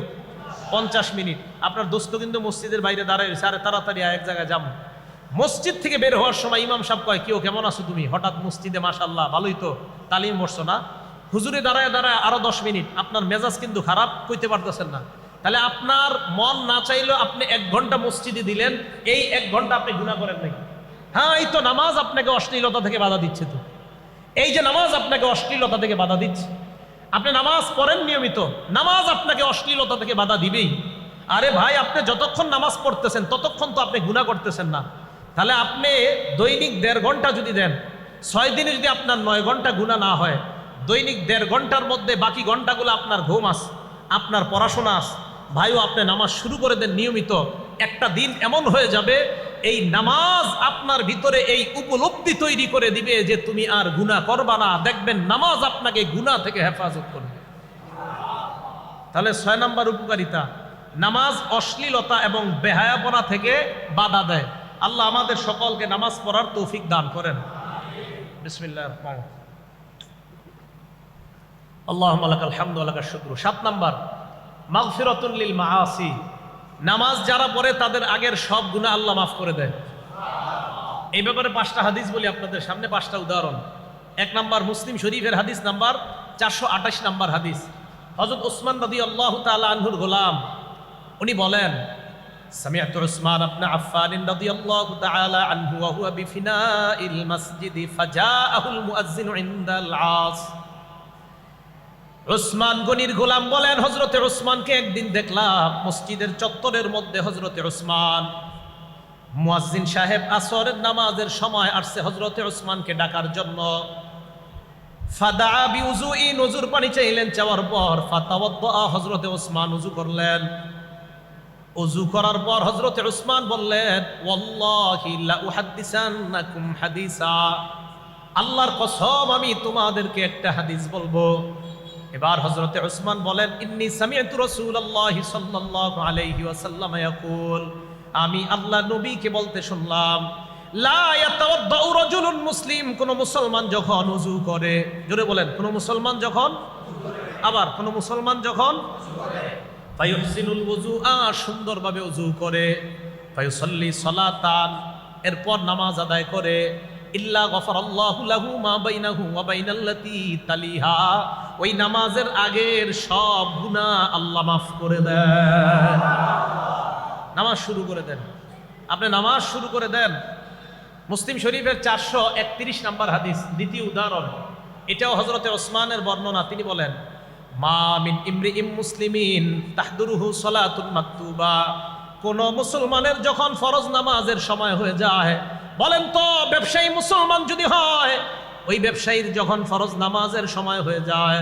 50 মিনিট। আপনার দোস্ত কিন্তু মসজিদের বাইরে দাঁড়ায় রয়েছে, আরে তাড়াতাড়ি এক জায়গায় যাবো। মসজিদ থেকে বের হওয়ার সময় ইমাম সাহেব কয়, কেউ কেমন আছো তুমি? হঠাৎ মসজিদে, মাশাআল্লাহ ভালোই তো, তালিম বসছো না? হুজুরে দাঁড়ায় দাঁড়ায় আরো 10 মিনিট। আপনার মেজাজ কিন্তু খারাপ, কইতে পারতেছেন না। তাহলে আপনার মন না চাইলেও আপনি 1 ঘন্টা মসজিদে দিলেন, এই 1 ঘন্টা আপনি গুনাহ করেন নাই। হ্যাঁ, এই তো নামাজ আপনাকে অশ্লীলতা থেকে বাধা দিচ্ছে। তো এই যে নামাজ আপনাকে অশ্লীলতা থেকে বাধা দিচ্ছে, আপনি নামাজ পড়েন নিয়মিত, নামাজ আপনাকে অশ্লীলতা থেকে বাধা দিবেই। আরে ভাই, আপনি যতক্ষণ নামাজ পড়তেছেন ততক্ষণ তো আপনি গুনাহ করতেছেন না। তাহলে আপনি দৈনিক 1.5 ঘন্টা যদি দেন, 6 দিনে যদি আপনার 9 ঘন্টা গুনাহ না হয়, দৈনিক 1.5 ঘন্টার মধ্যে বাকি ঘন্টাগুলো আপনার ঘুম আস, আপনার পড়াশোনা আস। ভাইও আপনি নামাজ শুরু করে দেন নিয়মিত, একটা দিন এমন হয়ে যাবে এই নামাজ আপনার ভিতরে এই উপলব্ধি তৈরি করে দিবে যে তুমি আর গুনাহ করবা না। দেখবেন নামাজ আপনাকে গুনাহ থেকে হেফাজত করবে। তাহলে 6 নাম্বার উপকারিতা, নামাজ অশ্লীলতা এবং বেহায়াপনা থেকে বাধা দেয়। আল্লাহ আমাদের সকলকে নামাজ পড়ার তৌফিক দান করেন। বিসমিল্লাহির রহমানির রহিম। আল্লাহুম্মা লাকাল হামদু ওয়া লাকাশ শুকরু। 7 নাম্বার, মাগফিরাতুন লিল মাআসি, নামাজ যারা পড়ে তাদের আগের সব গুনাহ আল্লাহ মাফ করে দেয়। এই ব্যাপারে 5টা হাদিস বলি আপনাদের সামনে, 5টা উদাহরণ। 1 নাম্বার, মুসলিম শরীফের হাদিস নাম্বার 428 নাম্বার হাদিস। হযরত উসমান রাদিয়াল্লাহু তাআলা আনহুর গোলাম, উনি বলেন, সামি'তু উসমান ইবনে আফফান রাদিয়াল্লাহু তাআলা আনহু ওয়া হুয়া বিফিনাইল মাসজিদ ফাজাআহুল মুয়াজ্জিনু ইনদাল আস। উসমান গনির গোলাম বলেন, হযরতে উসমানকে একদিন দেখলাম মসজিদের চত্বরের মধ্যে। হযরতে উসমান, মুয়াজ্জিন সাহেব আসরের নামাজের সময় আসছে হযরতে উসমানকে ডাকার জন্য। ফাদা বিউজুইন, ওযুর পানি চাইলেন, চাওয়ার পর ফাতাওয়াদ্দা, হযরতে উসমান ওযু করলেন। ওযু করার পর হযরত উসমান বললেন, ওয়াল্লাহি লা উহাদ্দিসান্নাকুম হাদিসা, আল্লাহর কসম আমি তোমাদেরকে একটা হাদিস বলবো। এবার হযরত উসমান বলেন, ইন্নী সামি'তু রাসূলুল্লাহি সাল্লাল্লাহু আলাইহি ওয়াসাল্লাম ইয়াকুল, আমি আল্লাহর নবীকে বলতে শুনলাম, লা ইয়াতাওয়াদ্দাউ রাজুলুন মুসলিম, কোন মুসলমান যখন ওযু করে, জোরে বলেন, কোন মুসলমান যখন, আবার কোন মুসলমান যখন ফায়ুহসিনুল ওযুআ, সুন্দরভাবে ওযু করে, ফায়ুসাল্লি সালাতান, এরপর নামাজ আদায় করে, ইল্লা গফারাল্লাহু লাহু মা বাইনাহু ওয়া বাইনাল্লাতী তালিহা, ওই নামাজের আগের সব গুনাহ আল্লাহ মাফ করে দেন। নামাজ শুরু করে দেন, আপনি নামাজ শুরু করে দেন। মুসলিম শরীফের 431 নম্বর হাদিস, দ্বিতীয় উদাহরণ, এটাও হযরতে ওসমানের বর্ণনা। তিনি বলেন, মা মিন ইমরিইম মুসলিমিন তাহদুরুহু সালাতুন মাকতুবা, কোন মুসলমানের যখন ফরজ নামাজের সময় হয়ে যায়, বলেন তো ব্যবসায়ী মুসলমান যদি হয়, ওই ব্যবসায়ীর যখন ফরজ নামাজের সময় হয়ে যায়,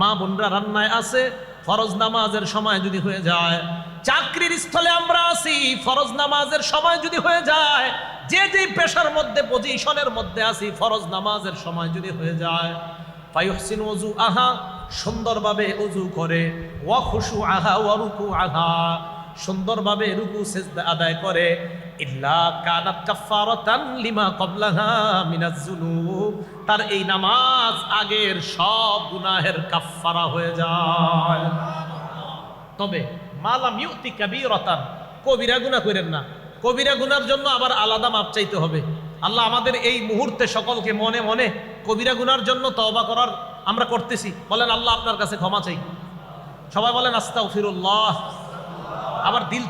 মা বোনরা রান্নায় আছে, ফরজ নামাজের সময় যদি হয়ে যায়, চাকরির স্থলে আমরা আছি, ফরজ নামাজের সময় যদি হয়ে যায়, যে যে পেশার মধ্যে পজিশনের মধ্যে আছি, ফরজ নামাজের সময় যদি হয়ে যায়, ফায়ুহসিনু ওযুআহা, সুন্দরভাবে ওযু করে, ওয়া খুশুআহা ওয়া রুকুআহা, সুন্দরভাবে রুকু সিজদা আদায় করে, ইল্লা কানাত কাফফারাতান লিমা ক্বাবলাহা মিনাজ যুনুব, তার এই নামাজ আগের সব গুনাহের কাফফারা হয়ে যায়। তবে মালাম ইউতি কাবীরাতান, কবিরা গুনাহ করেন না, কবিরা গুনার জন্য আবার আলাদা মাপ চাইতে হবে। আল্লাহ আমাদের এই মুহূর্তে সকলকে মনে মনে কবিরা গুনার জন্য তওবা করার আমরা করতেছি, বলেন আল্লাহ আপনার কাছে ক্ষমা চাই, সবাই বলেন আস্তাগফিরুল্লাহ। আবার দিল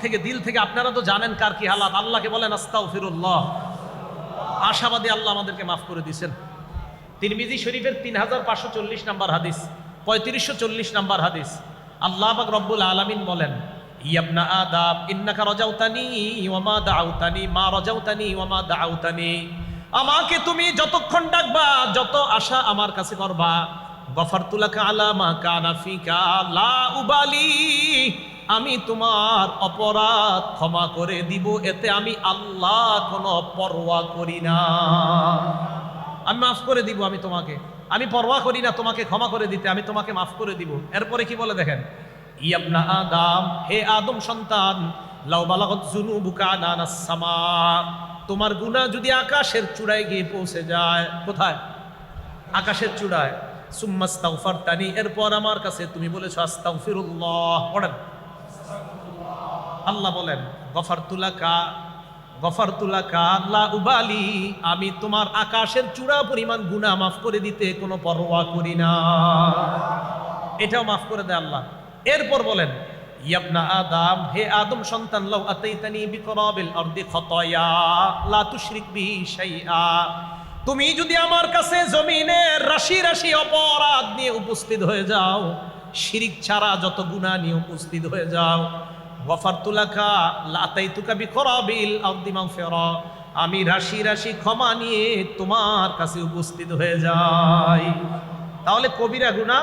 থেকে, আপনারা তো জানেন কার কি হালাত, আল্লাহকে বলেন আস্তাগফিরুল্লাহ। আশাবাদী আল্লাহ আমাদেরকে মাফ করে দিয়েছেন। তিরমিজি শরীফের 3540 নম্বর হাদিস, 3540 নম্বর হাদিস, আল্লাহ পাক রব্বুল আলামিন বলেন, ইয়াবনা আদম ইন্নাকা রাজাউতানি ওয়া মা দাআউতানি মা রাজাউতানি ওয়া মা দাআউতানি, আমাকে তুমি যতক্ষণ ডাকবা, যত আশা আমার কাছে করবা, গফারতু লাকা আলা মা কানা ফিকা লা উবালি, আমি তোমার অপরাধ ক্ষমা করে দিব, এতে আমি আল্লাহ কোনো পরোয়া করি না। আমি মাফ করে দিব, আমি তোমাকে, আমি পরোয়া করি না তোমাকে ক্ষমা করে দিতে, আমি তোমাকে মাফ করে দিব। এরপরে কি বলে দেখেন, ইয়াবনা আদম, হে আদম সন্তান, লাউ বালাগত যুনুবুকা আনানাস সামা, তোমার গুনাহ যদি আকাশের চূড়ায় গিয়ে পৌঁছে যায়, কোথায়? আকাশের চূড়ায়, সুম্মাস্তাগফারতানি, এরপর আমার কাছে তুমি বলেছো আস্তাগফিরুল্লাহ, পড়েন, আল্লাহ বলেন, গফারতু লাকা লা উবালি, আমি তোমার আকাশের চূড়া পরিমাণ গুনাহ মাফ করে দিতে কোনো পরোয়া করি না। এটাও মাফ করে দেয় আল্লাহ। এরপর বলেন, ইয়াবনা আদম, হে আদম সন্তান, লাউ আতাইতানি বিকরাবিল আরদি খাতায়া লা তুশরিক বিহি শাইআ, তুমি যদি আমার কাছে জমিনের রাশি রাশি অপরাধ নিয়ে উপস্থিত হয়ে যাও, শিরিক ছাড়া যত গুনাহ নিয়ে উপস্থিত হয়ে যাও, গফারতু লাকা লা আতাইতুকা বিকরাবিল আরদি মাগফিরা, আমি রাশি রাশি ক্ষমা নিয়ে তোমার কাছে উপস্থিত হয়ে যাই। তাহলে কবিরা গুনাহ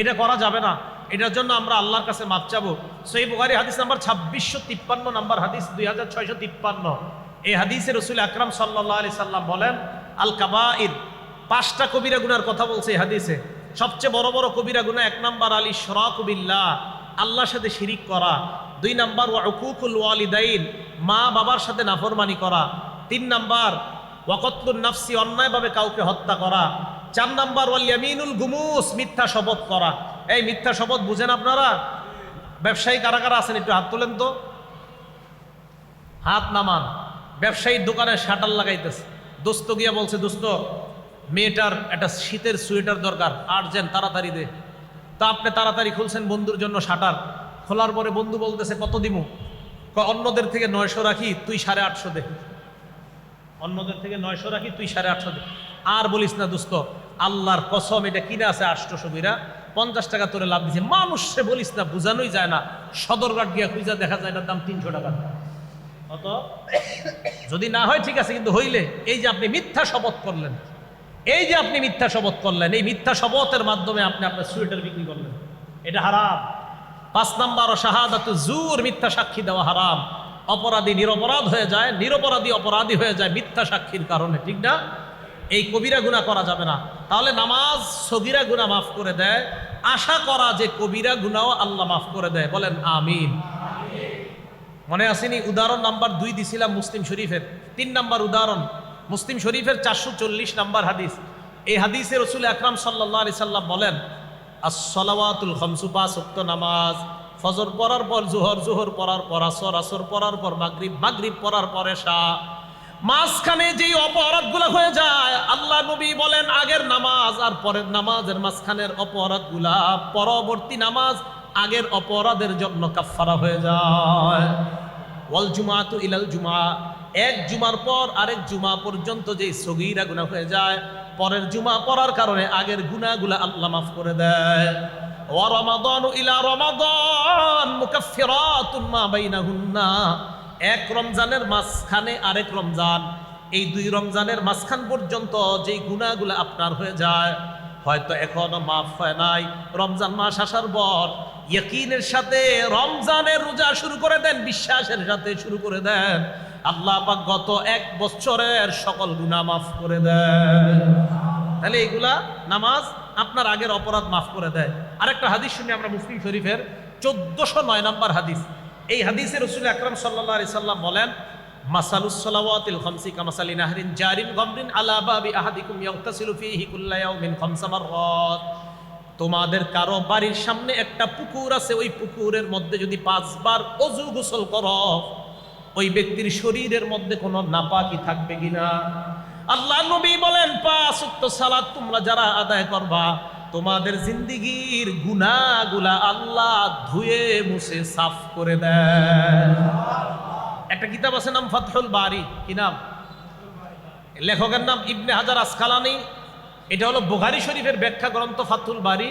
এটা করা যাবে না, এটার জন্য আমরা আল্লাহর কাছে মাপ চাবো। সহিহ বুখারী হাদিস নাম্বার 2653 নাম্বার হাদিস, 2653, এই হাদিসে রাসূল আকরাম সাল্লাল্লাহু আলাইহি সাল্লাম বলেন, আল কাবাইর, 5টা কবিরা গুনার কথা বলছে এই হাদিসে। সবচেয়ে বড় বড় কবিরা গুনাহ, 1 নাম্বার আল ইশরাকু বিল্লাহ, আল্লাহর সাথে শিরিক করা, 2 নাম্বার ওয়া উকুকুল ওয়ালিদাইন, মা বাবার সাথে নাফরমানি করা, 3 নাম্বার ওয়া কতলুন নাফসি, অন্যায়ভাবে কাউকে হত্যা করা, 4 নাম্বার ওয়াল ইয়ামিনুল গুমুস, মিথ্যা শপথ করা। এই মিথ্যা শপথ বুঝেন আপনারা? ব্যবসায়ী কারা কারা আছেন একটু হাত তোলেন তো, হাত নামান। ব্যবসায়ীর দোকানে শাটার লাগাইতেছে, দোস্ত গিয়া বলছে, দোস্ত মেয়েটার একটা শীতের সোয়েটার দরকার, আর্জেন্ট, তাড়াতাড়ি দে। তা আপনি তাড়াতাড়ি খুলছেন বন্ধুর জন্য শাটার, খোলার পরে বন্ধু বলতেছে কত দিমু, অন্যদের থেকে 900 রাখি, তুই 850 দে, অন্যদের থেকে 900 রাখি, তুই 850 দে। আর বলিস না দোস্ত, আল্লাহর কসম এটা কিনে আছে 800 বিরা, 50 টাকা তোরে লাভ দিছে। মানুষে বলিস না, বুঝানোই যায় না, সদরঘাট গিয়া খুঁজা দেখা যায় এটার দাম 300 টাকা। অত যদি না হয় ঠিক আছে, কিন্তু হইলে এই যে আপনি মিথ্যা শপথ করলেন, এই যে আপনি মিথ্যা শপথ করলেন, এই মিথ্যা শপথের মাধ্যমে আপনি আপনার সোয়েটার বিক্রি করলেন, এটা হারাম। 5 নাম্বার শাহাদাতু জুর, মিথ্যা সাক্ষী দেওয়া হারাম। অপরাধী নিরপরাধ হয়ে যায়, নিরপরাধী অপরাধী হয়ে যায় মিথ্যা সাক্ষীর কারণে, ঠিক না? এই কবিরা গুনাহ করা যাবে না। তাহলে নামাজ সগীরা গুনাহ মাফ করে দেয়, আশা করা যে কবিরা গুনাহও আল্লাহ মাফ করে দেয়। বলেন আমিন। মনে আসেনি? উদাহরণ নাম্বার 2 দিছিলাম মুসলিম শরীফের। 3 নাম্বার উদাহরণ মুসলিম শরীফের 440 নাম্বার হাদিস। এই হাদিসে রাসূল আকরাম সাল্লাল্লাহু আলাইহি সাল্লাম বলেন, আস-সালাওয়াতুল খামসু, 5 ওয়াক্ত নামাজ, ফজর পড়ার পর জোহর, জোহর পড়ার পর আসর, আসর পড়ার পর মাগরিব, মাগরিব পড়ার পর এশা। মাঝখানে যেই অপরাধগুলো হয়ে যায়, আল্লাহ নবী বলেন আগের নামাজ আর পরের নামাজের মাঝখানের অপরাধগুলা পরবর্তী নামাজ আগের অপরাধের জন্য কাফফারা হয়ে যায়। ওয়াল জুমাতু ইলাল জুমা, এক জুমার পর আরেক জুমা পর্যন্ত যেই সগীরা গুনাহ হয়ে যায়, পরের জুমা পড়ার কারণে আগের গুনাহগুলা আল্লাহ মাফ করে দেয়। ওয়া রমাদানু ইলা রমাদান মুকাফফিরাতুন মা বাইনাহুন্না, এক রমজানের মাঝখানে আরেক রমজান, এই 2 রমজানের মাঝখান পর্যন্ত যেই গুনাহগুলো আপনার হয়ে যায়, হয়তো এখনো মাফ হয় নাই, রমজান মাস আসার পর ইয়াকিনের সাথে রমজানের রোজা শুরু করে দেন, বিশ্বাসের সাথে শুরু করে দেন, আল্লাহ পাক গত 1 বছরের সকল গুনাহ মাফ করে দেন। তাহলে এইগুলা নামাজ আপনার আগের অপরাধ মাফ করে দেয়। আরেকটা হাদিস শুনি আমরা মুসলিম শরীফের 1409 নম্বর হাদিস। এই হাদিসে রাসূল আকরাম সাল্লাল্লাহু আলাইহি সাল্লাম বলেন, মাসালুস সালাওয়াতিল খামসি কামাসালি নাহরিন জারিন গামরিন আলা বাবি আহাদিকুম ইয়াগতাসিলু ফীহি কুল্লা ইয়াউমিন 5 মাররাত। তোমাদের কারো বাড়ির সামনে একটা পুকুর আছে, ওই পুকুরের মধ্যে যদি 5 বার ওযু গোসল করো, ওই ব্যক্তির শরীরের মধ্যে কোনো নাপাকি থাকবে কিনা? আল্লাহ নবী বলেন 5 ওয়াক্ত সালাত তোমরা যারা আদায় করবা, তোমাদের জিন্দেগীর গুনাহগুলা আল্লাহ ধুয়ে মুছে সাফ করে দেন। একটা কিতাব আছে নাম ফাতহুল বারি, কি নাম? লেখকের নাম ইবনে হাজার আসকালানি। এটা হলো বুখারী শরীফের ব্যাখ্যা গ্রন্থ ফাতহুল বারি।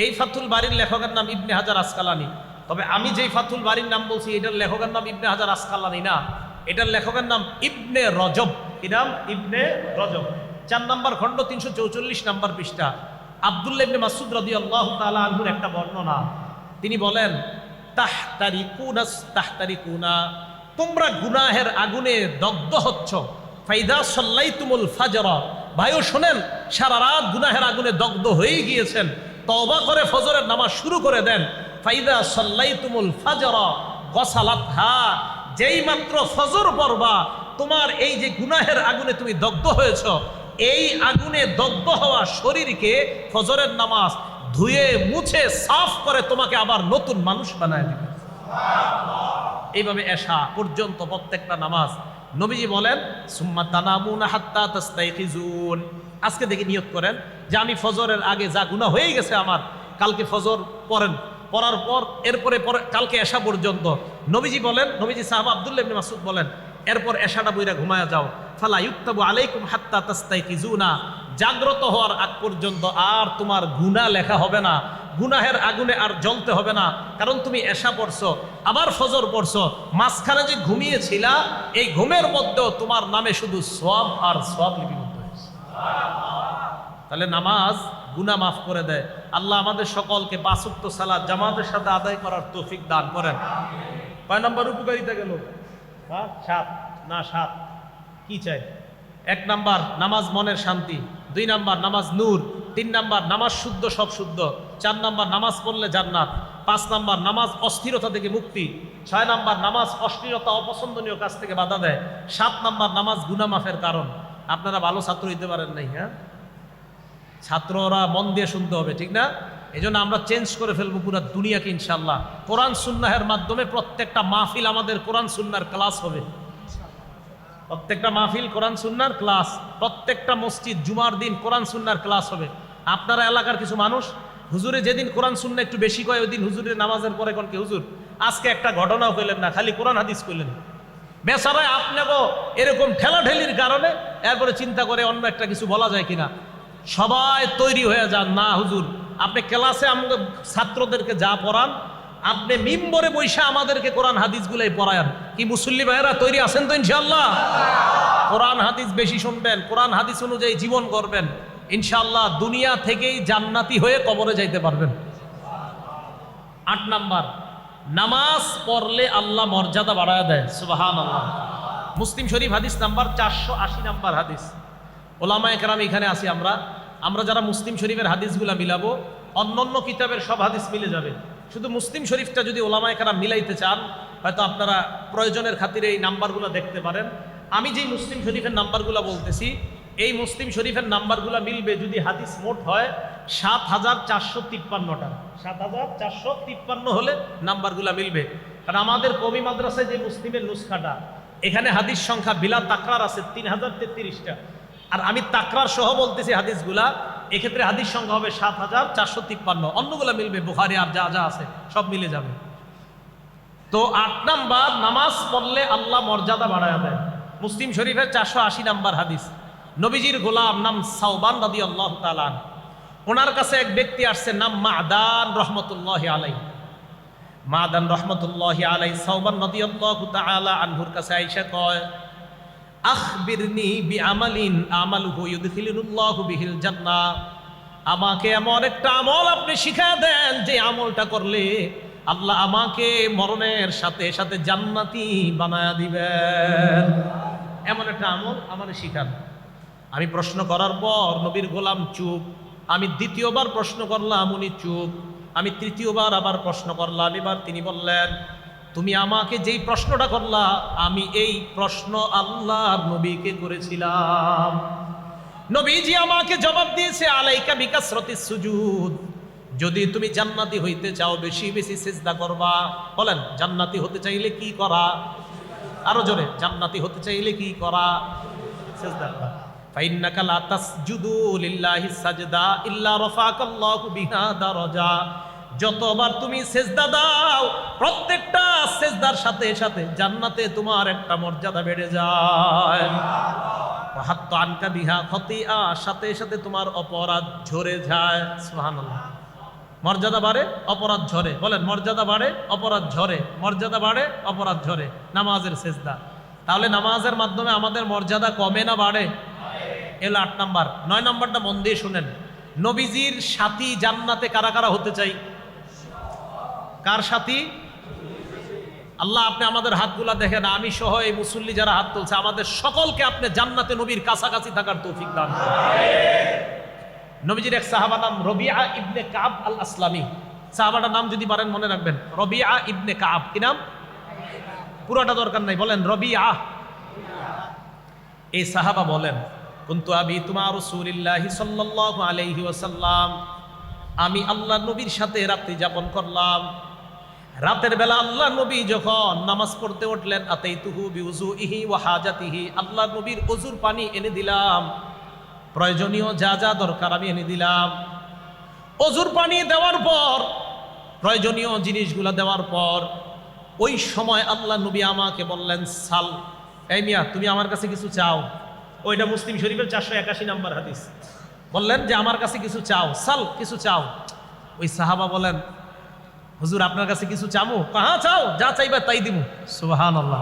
এই ফাতহুল বারির লেখকের নাম ইবনে হাজার আসকালানি। তবে আমি যেই ফাতহুল বারির নাম বলছি, এটার লেখকের নাম ইবনে হাজার আসকালানি না, এটার লেখকের নাম ইবনে রজব। কি নাম? ইবনে রজব। 4 নম্বর খণ্ড 344 নম্বর পৃষ্ঠা। আব্দুল্লাহ ইবনে মাসউদ রাদিয়াল্লাহু তাআলা আনহুর একটা বর্ণনা। তিনি বলেন, তাহতারিকুনা, তোমরা গুনাহের আগুনে দগ্ধ হচ্ছ। ফাইদা সাল্লাইতুমুল ফাজর, ভাইও শোনেন, সারা রাত গুনাহের আগুনে দগ্ধ হয়ে গিয়েছেন, তওবা করে ফজরের নামাজ শুরু করে দেন। ফাইদা সাল্লাইতুমুল ফাজর গসালাতহা, যেই মাত্র ফজর পড়বা, তোমার এই যে গুনাহের আগুনে তুমি দগ্ধ হয়েছ, এই আগুনে দগ্ধ হওয়া শরীরকে ফজরের নামাজ ধুয়ে মুছে সাফ করে তোমাকে আবার নতুন মানুষ বানায় দিবে। এইভাবে এশা পর্যন্ত প্রত্যেকটা নামাজ। নবীজি বলেন, সুম্মা তানামুনা হাত্তা তাস্তাইখিজুন, আজকে দেখে নিয়ত করেন যে আমি ফজরের আগে যা গুনাহ হয়ে গেছে আমার, কালকে ফজর পড়েন, পড়ার পর এরপরে কালকে এশা পর্যন্ত। নবীজি বলেন, নবীজি সাহাবা আব্দুল্লাহ ইবনে মাসউদ বলেন, এরপর এশাটা বইরা ঘুমায়া যাও। ফালা ইউক্তাবু আলাইকুম হাত্তা তাস্তাইকিজুনা, জাগ্রত হওয়ার আগ পর্যন্ত আর তোমার গুনাহ লেখা হবে না, গুনাহের আগুনে আর জ্বলতে হবে না, কারণ তুমি এশা পড়ছো, আবার ফজর পড়ছো, মাঝখানে যে ঘুমিয়েছিলা, এই ঘুমের মধ্যেও তোমার নামে শুধু সওয়াব আর সওয়াব লিপিবদ্ধ হয়েছে। তাহলে নামাজ গুনাহ মাফ করে দেয়। আল্লাহ আমাদের সকলকে 5 ওয়াক্ত সালাত জামাতের সাথে আদায় করার তৌফিক দান করেন। কয় নম্বর উপকারিতা গেল? 7 না 7? কি চাই? 1 নাম্বার নামাজ মনের শান্তি, 2 নাম্বার নামাজ নূর, 3 নাম্বার নামাজ শুদ্ধ, সব শুদ্ধ, 4 নাম্বার নামাজ পড়লে জান্নাত, 5 নাম্বার নামাজ অস্থিরতা থেকে মুক্তি, 6 নাম্বার নামাজ অশ্লীলতা অপছন্দনীয় কাজ থেকে বাধা দেয়, 7 নাম্বার নামাজ গুনাহ মাফের কারণ। আপনারা ভালো ছাত্র হইতে পারেন নাই, হ্যাঁ? ছাত্ররা মন দিয়ে শুনতে হবে, ঠিক না? এই জন্য আমরা চেঞ্জ করে ফেলবো পুরো দুনিয়াকে ইনশাআল্লাহ। কোরআন সুন্নাহের মাধ্যমে প্রত্যেকটা মাহফিল আমাদের কোরআন সুন্নার ক্লাস হবে। প্রত্যেকটা মাহফিল কোরআন সুন্নার ক্লাস, প্রত্যেকটা মসজিদ জুমার দিন কোরআন সুন্নার ক্লাস হবে। আপনারা এলাকার কিছু মানুষ হুজুরে যেদিন কোরআন সুন্না একটু বেশি কয়, ওই দিন হুজুরের নামাজের পরে কোন কি হুজুর আজকে একটা ঘটনাও কইলেন না, খালি কোরআন হাদিস কইলেন। বেচারায় আপনাকেও এরকম ঠেলাঠেলির কারণে এরপরে চিন্তা করে অন্য একটা কিছু বলা যায় কিনা। সবাই তৈরি হয়ে যান, না হুজুর আপনি ক্লাসে আমাদের ছাত্রদেরকে যা পড়ান, আপনি মিম্বরে বৈশা আমাদেরকে কোরআন হাদিসগুলাই পড়ায়ান। কি মুসল্লি ভাইয়েরা তৈরি আছেন তো ইনশাআল্লাহ? কোরআন হাদিস বেশি শুনবেন, কোরআন হাদিস অনুযায়ী জীবন করবেন, ইনশাআল্লাহ দুনিয়া থেকেই জান্নাতি হয়ে কবরে যাইতে পারবেন। 8 নাম্বার, নামাজ পড়লে আল্লাহ মর্যাদা বাড়ায় দেয়, সুবহানাল্লাহ। মুসলিম শরীফ হাদিস নাম্বার 480 নাম্বার হাদিস। ওলামায়ে কেরাম এখানে আছি আমরা যারা মুসলিম শরীফের হাদিসগুলা মিলাবো, অন্যান্য কিতাবের সব হাদিস মিলে যাবে, শুধু মুসলিম শরীফটা যদি ওলামায়ে কেরাম মিলাইতে চান, হয়তো আপনারা প্রয়োজনের খাতিরে এই নাম্বারগুলো দেখতে পারেন। আমি যেই মুসলিম শরীফের নাম্বারগুলো বলতেছি, এই মুসলিম শরীফের নাম্বারগুলো মিলবে যদি হাদিস মোট হয় 7453টা। 7453 হলে নাম্বারগুলো মিলবে। কারণ আমাদের কবি মাদ্রাসায় যে মুসলিমের নুসখাটা, এখানে হাদিস সংখ্যা বিলা তাকরার আছে 3033টা। আর আমি তাকরার সহ বলতেছি হাদিসগুলা, এক্ষেত্রে হাদিস সংখ্যা হবে 7453। অন্যগুলো মিলবে, বুখারী আর যা যা আছে সব মিলে যাবে। তো 8 নাম্বার, নামাজ পড়লে আল্লাহ মর্যাদা বাড়ায় দেয়। মুসলিম শরীফের 480 নাম্বার হাদিস। নবীজির গোলাম নাম সাওবান রাদিয়াল্লাহু তাআলা আনহু, ওনার কাছে এক ব্যক্তি আসছে, নাম মাদান রহমতুল্লাহি আলাইহি। মাদান রহমতুল্লাহি আলাইহি সাওবান রাদিয়াল্লাহু তাআলা আনহুর কাছে আইসা কয়, আখবিরনি বিআমালিন আমালুহু ইউদখিলুল্লাহু বিহিল জান্নাহ। আমাকে এমন একটা আমল আপনি শিখায় দেন যে আমলটা করলে আল্লাহ আমাকে মরণের সাথে সাথে জান্নাতি বানায়া দিবেন। এমন একটা আমল আমারে শিখান। আমি প্রশ্ন করার পর নবীর গোলাম চুপ। আমি দ্বিতীয়বার প্রশ্ন করলাম, উনি চুপ। আমি তৃতীয়বার আবার প্রশ্ন করলাম, এবার তিনি বললেন, তুমি আমাকে যেই প্রশ্নটা করলা, আমি এই প্রশ্ন আল্লাহর নবীকে করেছিলাম। নবীজি আমাকে জবাব দিয়েছে, আলাইকা বিকাসরাতিস সুজুদ। যদি তুমি জান্নাতি হইতে চাও বেশি বেশি সিজদা করবা। বলেন, জান্নাতি হতে চাইলে কি করা? আরো জোরে, জান্নাতি হতে চাইলে কি করা? সিজদা করা। ফাইন্নাকা লা তাসজুদু লিল্লাহি সাজদা ইল্লা রাফাকাল্লাহু বিহা দারাজা। যতবার তুমি সিজদা দাও, প্রত্যেকটা সিজদার সাথে সাথে জান্নাতে তোমার একটা মর্যাদা বেড়ে যায়। ওয়া হাত্তা আনকা বিহা খতিআ, সাথে সাথে তোমার অপরাধ ঝরে যায়। সুবহানাল্লাহ। মর্যাদা বাড়ে, অপরাধ ঝরে। বলেন, মর্যাদা বাড়ে, অপরাধ ঝরে। মর্যাদা বাড়ে, অপরাধ ঝরে। নামাজের সিজদা। তাহলে নামাজের মাধ্যমে আমাদের মর্যাদা কমে না বাড়ে? এলো 8 নাম্বার। 9 নাম্বারটা মন দিয়ে শুনেন। নবীজির সাথী জান্নাতে কারা কারা হতে চাই? কার সাথী? আল্লাহ, আপনি আমাদের হাতগুলা দেখেন, আমি সহ এই মুসল্লি যারা হাত তুলছে, আমাদের সকলকে আপনি জান্নাতে নবীর কাছাকাছি থাকার তৌফিক দান করুন। নবীজির এক সাহাবা নাম রবিআ ইবনে কাব আল আসলামি। সাহাবাটার নাম যদি পারেন মনে রাখবেন, রবিআ ইবনে কাব। কি নাম? পুরোটা দরকার নাই, বলেন রবিআ। এই সাহাবা বলেন, কুনতু আবিতু মা রাসূলিল্লাহি সাল্লাল্লাহু আলাইহি ওয়াসাল্লাম। আমি আল্লাহর নবীর সাথে রাত্রি যাপন করলাম। রাতের বেলা আল্লাহ নবী যখন নামাজ পড়তে উঠলেন, আতাইতুহু বিউযুইহি ওয়া হাজাতিহি। আল্লাহ নবীর ওযুর পানি এনে দিলাম, প্রয়োজনীয় যা যা দরকার আমি এনে দিলাম। ওযুর পানি দেওয়ার পর, প্রয়োজনীয় জিনিসগুলো দেওয়ার পর, ওই সময় আল্লাহ নবী আমাকে বললেন, সাল। এই মিয়া, তুমি আমার কাছে কিছু চাও। ওইটা মুসলিম শরীফের 481 নাম্বার হাদিস। বললেন যে আমার কাছে কিছু চাও, সাল, কিছু চাও। ওই সাহাবা বলেন, হুজুর আপনার কাছে কিছু চামু? হ্যাঁ চাও, যা চাইবা তাই দিমু। সুবহানাল্লাহ।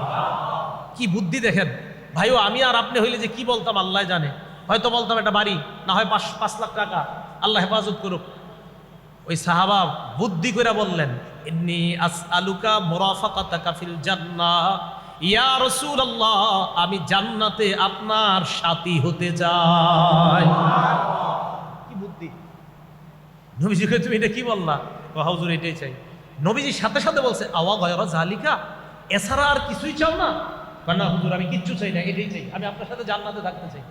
কি বুদ্ধি দেখেন ভাইও। আমি আর আপনি হইলে যে কি বলতাম আল্লাহ জানে। হয়তো বলতাম একটা বাড়ি, না হয় 5 লাখ টাকা, আল্লাহ হেফাজত করুক। ওই সাহাবা বুদ্ধি করে বললেন, ইন্নী আসআলুকা মুরাফাকাতাকা ফিল জান্নাহ ইয়া রাসূলুল্লাহ। আমি জান্নাতে আপনার সাথী হতে চাই। কি বুদ্ধি! নবীজিকে তুমি এটা কি বললা? হুজুর এটাই চাই। নবীজির সাথে সাথে বলছে, আওয়া গায়রা জালিকা, এছাড়া আর কিছুই চাও না? না হুজুর, আমি কিচ্ছু চাই না, এটাই চাই, আমি আপনার সাথে জান্নাতে থাকতে চাই।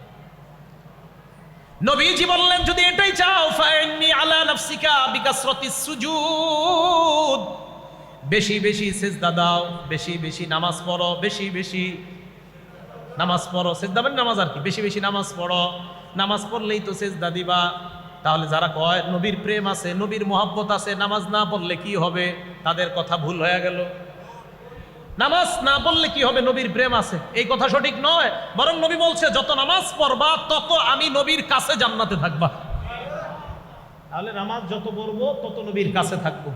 নবীজি বললেন, যদি এটাই চাও, ফাইন্নি আলা নাফসিকা বিকাসরাতিস সুজুদ। বেশি বেশি সিজদা দাও, বেশি বেশি নামাজ পড়ো, বেশি বেশি নামাজ পড়ো। সিজদা মানে নামাজ আর কি, বেশি বেশি নামাজ পড়ো। নামাজ পড়লেই তো সিজদা দিবা। তাহলে যারা কয় নবীর প্রেম আছে, নবীর মহব্বত আছে, নামাজ না পড়লে কি হবে, তাদের কথা ভুল হয়ে গেল। নামাজ না পড়লে কি হবে, নবীর প্রেম আছে, এই কথা সঠিক নয়। বরং নবী বলছে, যত নামাজ পড়বা তত আমি নবীর কাছে জান্নাতে থাকবা। তাহলে নামাজ যত পড়বো তত নবীর কাছে থাকবো।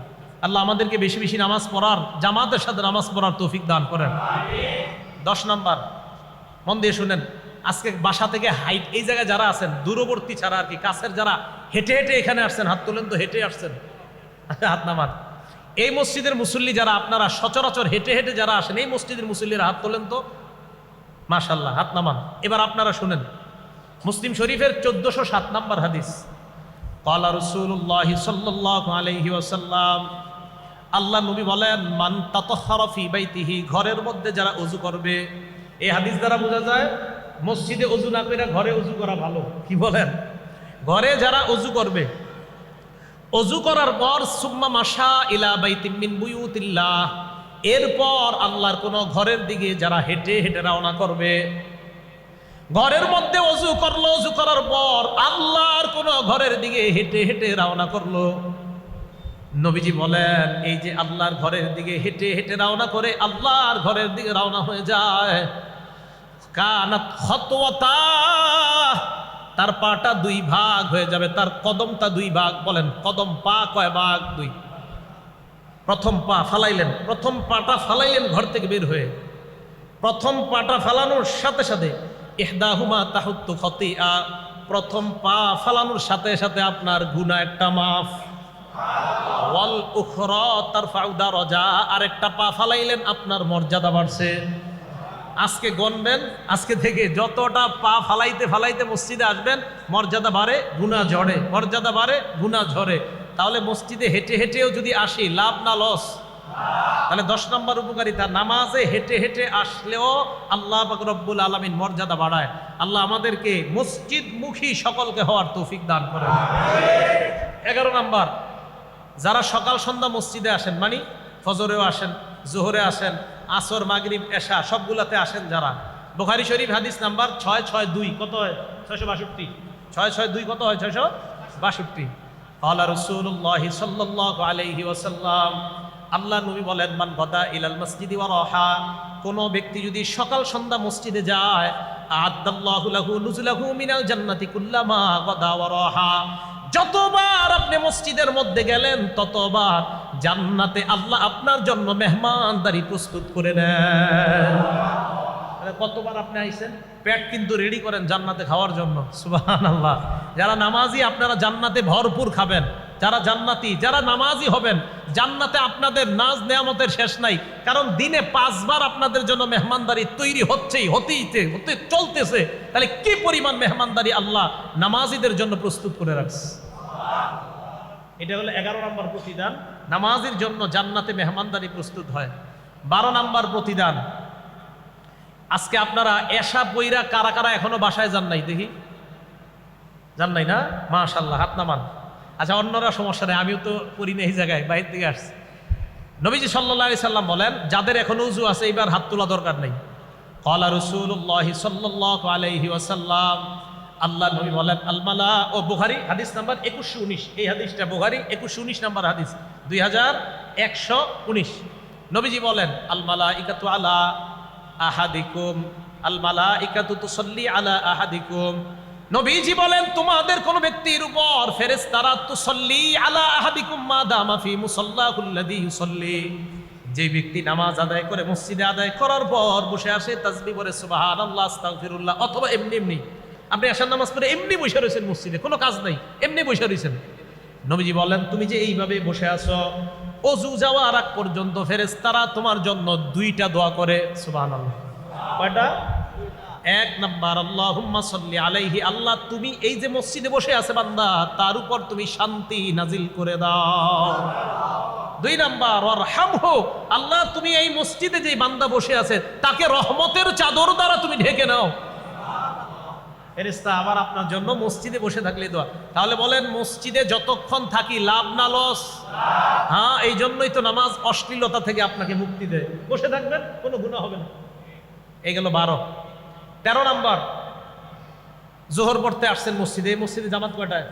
আল্লাহ আমাদেরকে বেশি বেশি নামাজ পড়ার, জামাতের সাথে নামাজ পড়ার তৌফিক দান করেন। 10 নাম্বার, মন দিয়ে শুনেন। আজকে বাসা থেকে হাইট, এই জায়গায় যারা আছেন, দূরবর্তী ছাড়া আর কি, কাছের যারা হেঁটে হেঁটে এখানে আসছেন, হাত তোলেন তো। হেঁটে আসছেন, হাত নামান। এই মসজিদের মুসল্লি যারা আপনারা সচরাচর হেঁটে হেঁটে যারা আসেন, এই মসজিদের মুসল্লিরা হাত তোলেন তো, মাশাআল্লাহ, হাত নামান। এবার আপনারা শুনেন মুসলিম শরীফের 1407 নম্বর হাদিস। ক্বালা রাসূলুল্লাহি সাল্লাল্লাহু আলাইহি ওয়াসাল্লাম, আল্লাহ নবী বলেন, মান তাতাহহারা ফি বাইতিহি, ঘরের মধ্যে যারা ওযু করবে। এই হাদিস দ্বারা বোঝা যায় মসজিদে ওযু না করে ঘরে ওযু করা ভালো। কি বলেন? ঘরে যারা ওযু করবে, ওযু করার পর সুম্মা মাশা ইলা বাইতিম মিন বুয়ুতিল্লাহ, এরপর আল্লাহর কোন ঘরের দিকে যারা হেঁটে হেঁটে রওনা করবে, ঘরের মধ্যে ওযু করলো, ওযু করার পর আল্লাহর কোন ঘরের দিকে হেঁটে হেঁটে রওনা করলো। নবীজি বলেন, এই যে আল্লাহর ঘরের দিকে হেঁটে হেঁটে রওনা করে আল্লাহর ঘরের দিকে রওনা হয়ে যায়, কানাত খাতওয়াতা, তার পাটা দুই ভাগ হয়ে যাবে, তার কদমটা দুই ভাগ। বলেন কদম, পা কয় ভাগ? দুই। প্রথম পা ফালাইলেন, প্রথম পাটা ফালাইলেন ঘর থেকে বের হয়ে, প্রথম পাটা ফালানোর সাথে সাথে ইহদাহুমা তাহুত্তু খতিআ, প্রথম পা ফালানোর সাথে সাথে আপনার গুনাহ একটা মাফ। ওয়াল উখরা তারফাউ দারাজা, আরেকটা পা ফালাইলেন আপনার মর্যাদা বাড়ছে। আজকে গণবেন, আজকে থেকে যতটা পা ফালাইতে ফালাইতে মসজিদে আসবেন, মর্যাদা বাড়ে গুনাহ ঝরে, মর্যাদা বাড়ে গুনাহ ঝরে। তাহলে মসজিদে হেঁটে হেঁটেও যদি আসি, লাভ না লস? তাহলে 10 নম্বর উপকারিতা, নামাজে হেঁটে হেঁটে আসলেও আল্লাহ পাক রব্বুল আলামিন মর্যাদা বাড়ায়। আল্লাহ আমাদেরকে মসজিদমুখী সকলকে হওয়ার তৌফিক দান করেন। 11 নম্বর, যারা সকাল সন্ধ্যা মসজিদে আসেন, মানে ফজরেও আসেন, জোহরে আসেন, আসর, মাগরিব, এশা সবগুলাতে আসেন যারা, বুখারী শরীফ হাদিস নাম্বার 662, কত হয়? 662। 662 কত হয়? 662। ক্বালা রাসূলুল্লাহি সাল্লাল্লাহু আলাইহি ওয়াসাল্লাম, আল্লাহ নবী বলেন, মান গাদা ইলাল মসজিদি ওয়া রাহা, কোন ব্যক্তি যদি সকাল সন্ধ্যা মসজিদে যায়, আ'আদ্দাল্লাহু লাহু নুজুলাহু মিনাল জান্নাতি কুল্লামা গাদা ওয়া রাহা, যতবার আপনি মসজিদের মধ্যে গেলেন ততবার জান্নাতে আল্লাহ আপনার জন্য মেহমানদারি প্রস্তুত করে নেন। কতবার আপনি আইছেন, পেট কিন্তু রেডি করেন জান্নাতে খাওয়ার জন্য। সুবহানাল্লাহ। যারা নামাজি আপনারা জান্নাতে ভরপুর খাবেন, যারা জান্নাতি, যারা নামাজি হবেন, জান্নাতে আপনাদের নাজ নেয়ামতের শেষ নাই। কারণ দিনে 5 বার আপনাদের জন্য মেহমানদারি তৈরি হচ্ছেই, হতে চলতেছে। তাহলে কি পরিমাণ মেহমানদারি আল্লাহ নামাজিদের জন্য প্রস্তুত করে রাখছে। এটা হলো 11 নম্বর প্রতিদান, নামাজির জন্য জান্নাতে মেহমানদারি প্রস্তুত হয়। 12 নম্বর প্রতিদান, আজকে আপনারা এশা পইরা কারা কারা এখনো বাসায় যান নাই? দেখি, যান নাই না? মাশাআল্লাহ, হাত নামান। আচ্ছা, অন্যরা সমস্যা নেই, আমিও তো করি না এই জায়গায়, বাইরে থেকে আসছি। নবীজি সাল্লাল্লাহু আলাইহি সাল্লাম বলেন, যাদের এখনো উযু আছে এবার হাত তোলা দরকার নেই। ক্বালা রাসূলুল্লাহি সাল্লাল্লাহু আলাইহি ওয়াসাল্লাম, আল্লাহ নবী বলেন, আল মালা, ও বুখারী হাদিস নাম্বার 2119, এই হাদিসটা বুখারী 2119 নম্বর হাদিস, 2119। নবীজি বলেন, আল মালাইকাতু আলা আহাদিকুম, আল মালাইকাতু তুসাল্লি আলা আহাদিকুম, নবীজি বলেন, তোমাদের কোন ব্যক্তির উপর ফেরেশতারা তুসাল্লি আলা আহাদিকুম মা দামা ফি মুসাল্লাহুল্লাযী ইউসাল্লি, যে ব্যক্তি নামাজ আদায় করে মসজিদে আদায় করার পর বসে আসে, তাসবিহ পড়ে সুবহানাল্লাহ, আস্তাগফিরুল্লাহ, অথবা এমনি এমনি আপনি আশার নামাজ পড়ে এমনি বসে রয়েছেন মসজিদে, কোনো কাজ নাই, এমনি বসে রয়েছেন, নবীজি বলেন, তুমি যে এইভাবে বসে আছো, ওযু যাওয়ার আগ পর্যন্ত ফেরেশতারা তোমার জন্য 2টা দোয়া করে। সুবহানাল্লাহ। কয়টা? 1 নাম্বার, আল্লাহুম্মা সাল্লি আলাইহি, আল্লাহ তুমি এই যে মসজিদে বসে আছে বান্দা, তার উপর তুমি শান্তি নাজিল করে দাও। 2 নাম্বার, ওয়ারহামহু, আল্লাহ তুমি এই মসজিদে যে বান্দা বসে আছে তাকে রহমতের চাদর দ্বারা তুমি ঢেকে নাও। ফেরেশতা আবার আপনার জন্য মসজিদে বসে থাকলে দোয়া। তাহলে বলেন, মসজিদে যতক্ষণ থাকি লাভ না লস? হ্যাঁ, এই জন্যই তো নামাজ অশ্লীলতা থেকে আপনাকে মুক্তি দেয়। বসে থাকবেন, কোনো গুনাহ হবে না। এই গেল 12। 13 নাম্বার, জোহর পড়তে আসছেন মসজিদে, এই মসজিদে জামাত কয়টায়?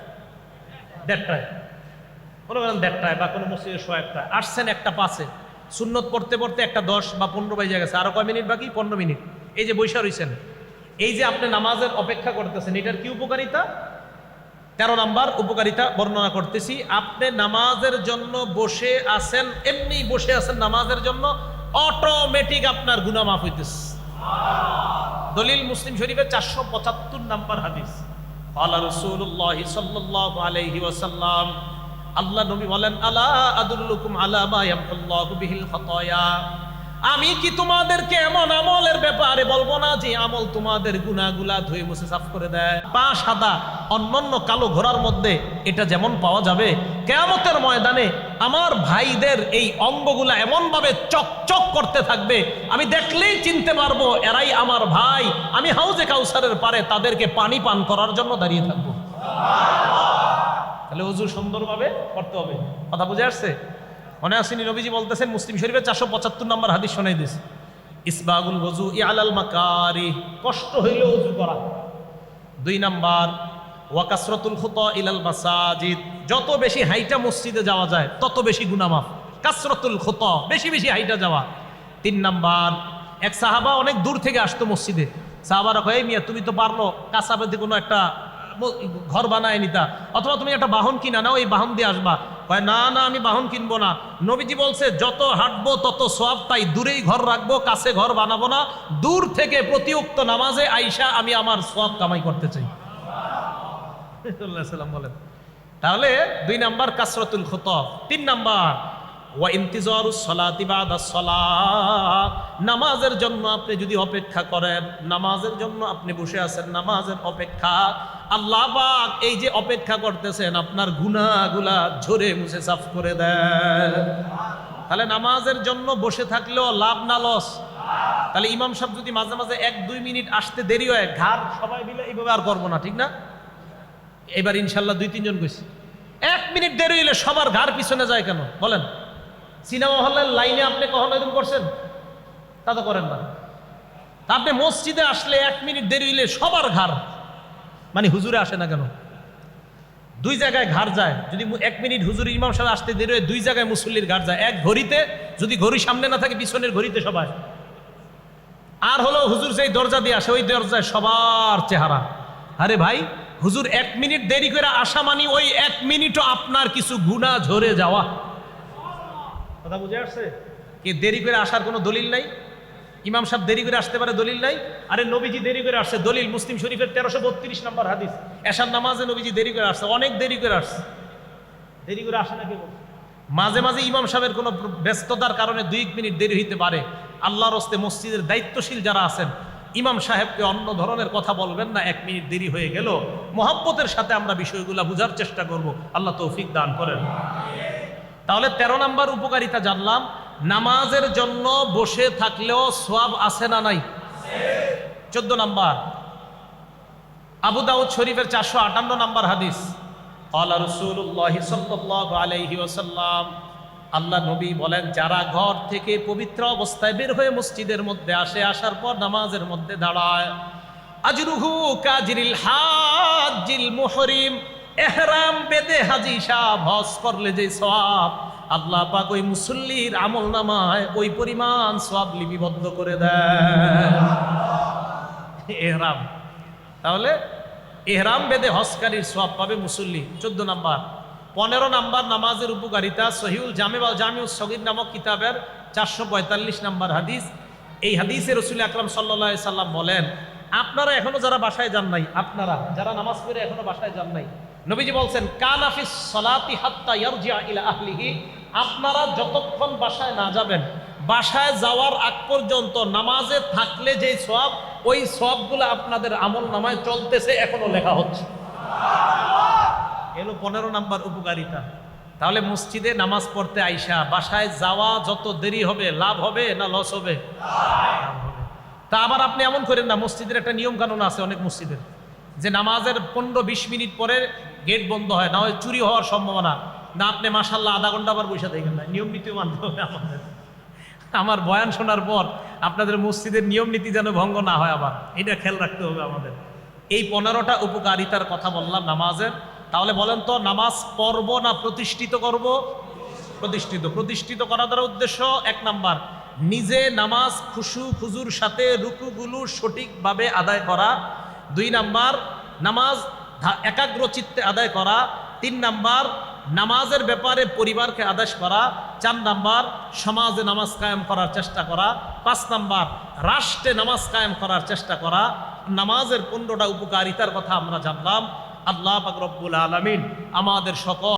1:30টায়, কোনো বলেন 1:30টায়, বা কোনো মসজিদে 1:00টায় আসছেন, 1:05-এ সুন্নত পড়তে পড়তে 1:10 বা 15 বেজে গেছে, আরো কয় মিনিট বাকি? 15 মিনিট। এই যে বৈশা রয়েছেন, এই যে আপনি নামাজের অপেক্ষা করতেছেন, এটার কি উপকারিতা? 13 নাম্বার উপকারিতা বর্ণনা করতেছি। আপনি নামাজের জন্য বসে আছেন, এমনি বসে আছেন নামাজের জন্য, অটোমেটিক আপনার গুনাহ মাফ হইতেছে। দলিল মুসলিম শরীফের 475 নাম্বার হাদিস। ক্বালা রাসূলুল্লাহি সাল্লাল্লাহু আলাইহি ওয়াসাল্লাম, আল্লাহ নবী বলেন, আলা আদুল্লুকুম আলা মা ইয়ামহুল্লাহু বিহিল খাতায়া, আমি কি তোমাদেরকে এমন আমলের ব্যাপারে বলবো না যে আমল তোমাদের গুনাহগুলা ধুয়ে মুছে সাফ করে দেয়? পা সাদা অন্যান্য কালো ঘোড়ার মধ্যে এটা যেমন পাওয়া যাবে, কিয়ামতের ময়দানে আমার ভাইদের এই অঙ্গগুলা এমন ভাবে চকচক করতে থাকবে, আমি দেখলেই চিনতে পারবো এরাই আমার ভাই। আমি হাউজে কাউসারের পারে তাদেরকে পানি পান করার জন্য দাঁড়িয়ে থাকবো। তাহলে ওযু সুন্দরভাবে করতে হবে। কথা বুঝে আসছে? মনে আসেনি নবীজি বলতেছেন, মুসলিম শরীফের 475 নম্বর হাদিস শোনাই দিয়েছে, ইসবাগুল ওযু ইআলাল মাকারি, কষ্ট হইলে ওযু করা। 2 নাম্বার ওয়া কাসরাতুল খুতা ইলাল মাসাজিদ, যত বেশি হাইটা মসজিদে যাওয়া যায় তত বেশি গুনাহ মাফ। কাসরাতুল খুতা, বেশি বেশি হাইটা যাওয়া। 3 নাম্বার, এক সাহাবা অনেক দূর থেকে আসতো মসজিদে, সাহাবারা কয়, মিয়া তুমি তো পারলো কাসাবেতে কোনো একটা ঘর বানায় নিতা, অথবা তুমি একটা বাহন কিনা নাও, এই বাহন দিয়ে আসবা। কয় না না, আমি বাহন কিনবো না। নবীজি বলছে, যত হাঁটবো তত সওয়াব, তাই দূরেই ঘর রাখবো, কাছে ঘর বানাবো না। দূর থেকে প্রতি উক্ত নামাজে আইসা আমি আমার সওয়াব কামাই করতে চাই। বলেন। তাহলে 2 নাম্বার কাসরাতুল খুতা। 3 নাম্বার ওয়া ইন্তিজারুস সালাতি বাদাস সালাত, নামাজের জন্য আপনি যদি অপেক্ষা করেন, নামাজের জন্য আপনি বসে আছেন, নামাজের অপেক্ষা, আল্লাহ পাক এই যে অপেক্ষা করতেছেন আপনার গুনাহগুলা ঝরে মুছে সাফ করে দেন। তাহলে নামাজের জন্য বসে থাকলেও লাভ না লস? তাহলে ইমাম সাহেব যদি মাঝে মাঝে 1-2 মিনিট আসতে দেরি হয়, ঘাড় সবাই মিলে এইভাবে আর করবো না, ঠিক না? এবার ইনশাল্লাহ 2-3 জন গেছে, 1 মিনিট দেরি হইলে সবার ঘাড় পিছনে যায় কেন বলেন? সিনেমা হলের লাইনে আপনি কখনো এরকম করছেন? তা তো করেন না। আপনি মসজিদে আসলে 1 মিনিট দেরি হইলে সবার ঘাড়, মানে হুজুরে আসে না কেন? 2 জায়গায় ঘাড় যায়। যদি 1 মিনিট হুজুর ইমাম সাহেব আসতে দেরি হয়, 2 জায়গায় মুসল্লির ঘাড় যায়। এক ঘড়িতে, যদি ঘড়ি সামনে না থাকে পিছনের ঘড়িতে সবাই। আর হলো হুজুর যেই দরজা দিয়ে আসে, ওই দরজায় সবার চেহারা। আরে ভাই, হুজুর 1 মিনিট দেরি করে আসা মানে ওই 1 মিনিটও আপনার কিছু গুনাহ ঝরে যাওয়া। কথা বুঝে আসছে? কি দেরি করে আসার কোনো দলিল নাই? ইমাম সাহেব দেরি করে আসতে পারে, দলিল নাই? আরে নবীজি দেরি করে আসছে, দলিল মুসলিম শরীফের 1332 নম্বর হাদিস, এশার নামাজে নবীজি দেরি করে আসছে, অনেক দেরি করে আসছে। দেরি করে আসে না কেন? মাঝে মাঝে ইমাম সাহেবের কোনো ব্যস্ততার কারণে 2 মিনিট দেরি হইতে পারে। আল্লাহর হস্তে মসজিদের দায়িত্বশীল যারা আছেন, ইমাম সাহেবকে অন্য ধরনের কথা বলবেন না, 1 মিনিট দেরি হয়ে গেল। মোহাব্বতের সাথে আমরা বিষয়গুলো বোঝার চেষ্টা করব, আল্লাহ তৌফিক দান করেন। তাহলে 13 নাম্বার উপকারিতা জানলাম, নামাজের জন্য বসে থাকলেও সওয়াব আছে না নাই? 14 নাম্বার আবু দাউদ শরীফের 458 নাম্বার হাদিস, ক্বালা রাসূলুল্লাহ সাল্লাল্লাহু আলাইহি ওয়াসাল্লাম, আল্লাহ নবী বলেন, যারা ঘর থেকে পবিত্র অবস্থায় বের হয়ে মসজিদের মধ্যে আসে, আসার পর নামাজের মধ্যে দাঁড়ায়, আজরুহু কাজরিল হাজ্জিল মুহরিম, ইহরাম বেদে হাজী সাহেব হজ করলে যে সওয়াব, আল্লাহ পাক ওই মুসল্লির আমলনামায় ওই পরিমাণ সওয়াব লিপিবদ্ধ করে দেন। ইহরাম, তাহলে ইহরাম বেদে হজকারীর সওয়াব পাবে মুসল্লি। 14 নাম্বার। 15 নাম্বার নামাজের উপকারিতা, সহিহুল জামে ওয়াল জামিউস সগীর নামক কিতাবের 445 নাম্বার হাদিস। এই হাদিসে রাসূল আকরাম সাল্লাল্লাহু আলাইহি সাল্লাম বলেন, আপনারা এখনো যারা বাসায় যান নাই, আপনারা যারা নামাজ পড়ে এখনো বাসায় যান নাই, নবীজি বলছেন, কানা ফিস সালাতি হাত্তা ইয়ারজিআ ইলা আহলিহি, আপনারা যতক্ষণ বাসায় না যাবেন, বাসায় যাওয়ার আগ পর্যন্ত নামাজে থাকলে যে সওয়াব, ওই সওয়াবগুলো আপনাদের আমলনামায় চলতেছে, এখনো লেখা হচ্ছে। এলো 15 নাম্বার উপকারিতা। তাহলে মসজিদে নামাজ পড়তে আইসা বাসায় যাওয়া যত দেরি হবে, লাভ হবে না লস হবে? লাভ হবে। তা আবার আপনি এমন করেন না, মসজিদের একটা নিয়ম কানুন আছে অনেক মসজিদের, যে নামাজের 15-20 মিনিট পরে গেট বন্ধ হয়, না হয় চুরি হওয়ার সম্ভাবনা, না আপনি মাশাআল্লাহ আধা ঘন্টা আবার বসে থাকেন না। নিয়ম নীতিও মানতে হবে আমাদের। আমার বয়ান শোনার পর আপনাদের মসজিদের নিয়ম নীতি যেন ভঙ্গ না হয়, আবার এটা খেয়াল রাখতে হবে আমাদের। এই 15টা উপকারিতার কথা বললাম নামাজের। তাহলে বলেন তো, নামাজ পড়ব না প্রতিষ্ঠিত করব? প্রতিষ্ঠিত। প্রতিষ্ঠিত করা দ্বারা উদ্দেশ্য, 1 নাম্বার, নিজে নামাজ খুশু খুজুর সাথে রুকুগুলো সঠিকভাবে আদায় করা। 2 নাম্বার, নামাজ একাগ্র চিত্তে আদায় করা। 3 নাম্বার, নামাজের ব্যাপারে পরিবারকে আদেশ করা। 4 নাম্বার, সমাজে নামাজ কায়েম করার চেষ্টা করা। 5 নাম্বার, রাষ্ট্রে নামাজ কায়েম করার চেষ্টা করা। নামাজের 15টা উপকারিতার কথা আমরা জানলাম। আল্লাহ পাক রব্বুল আলামিন আমাদের সকল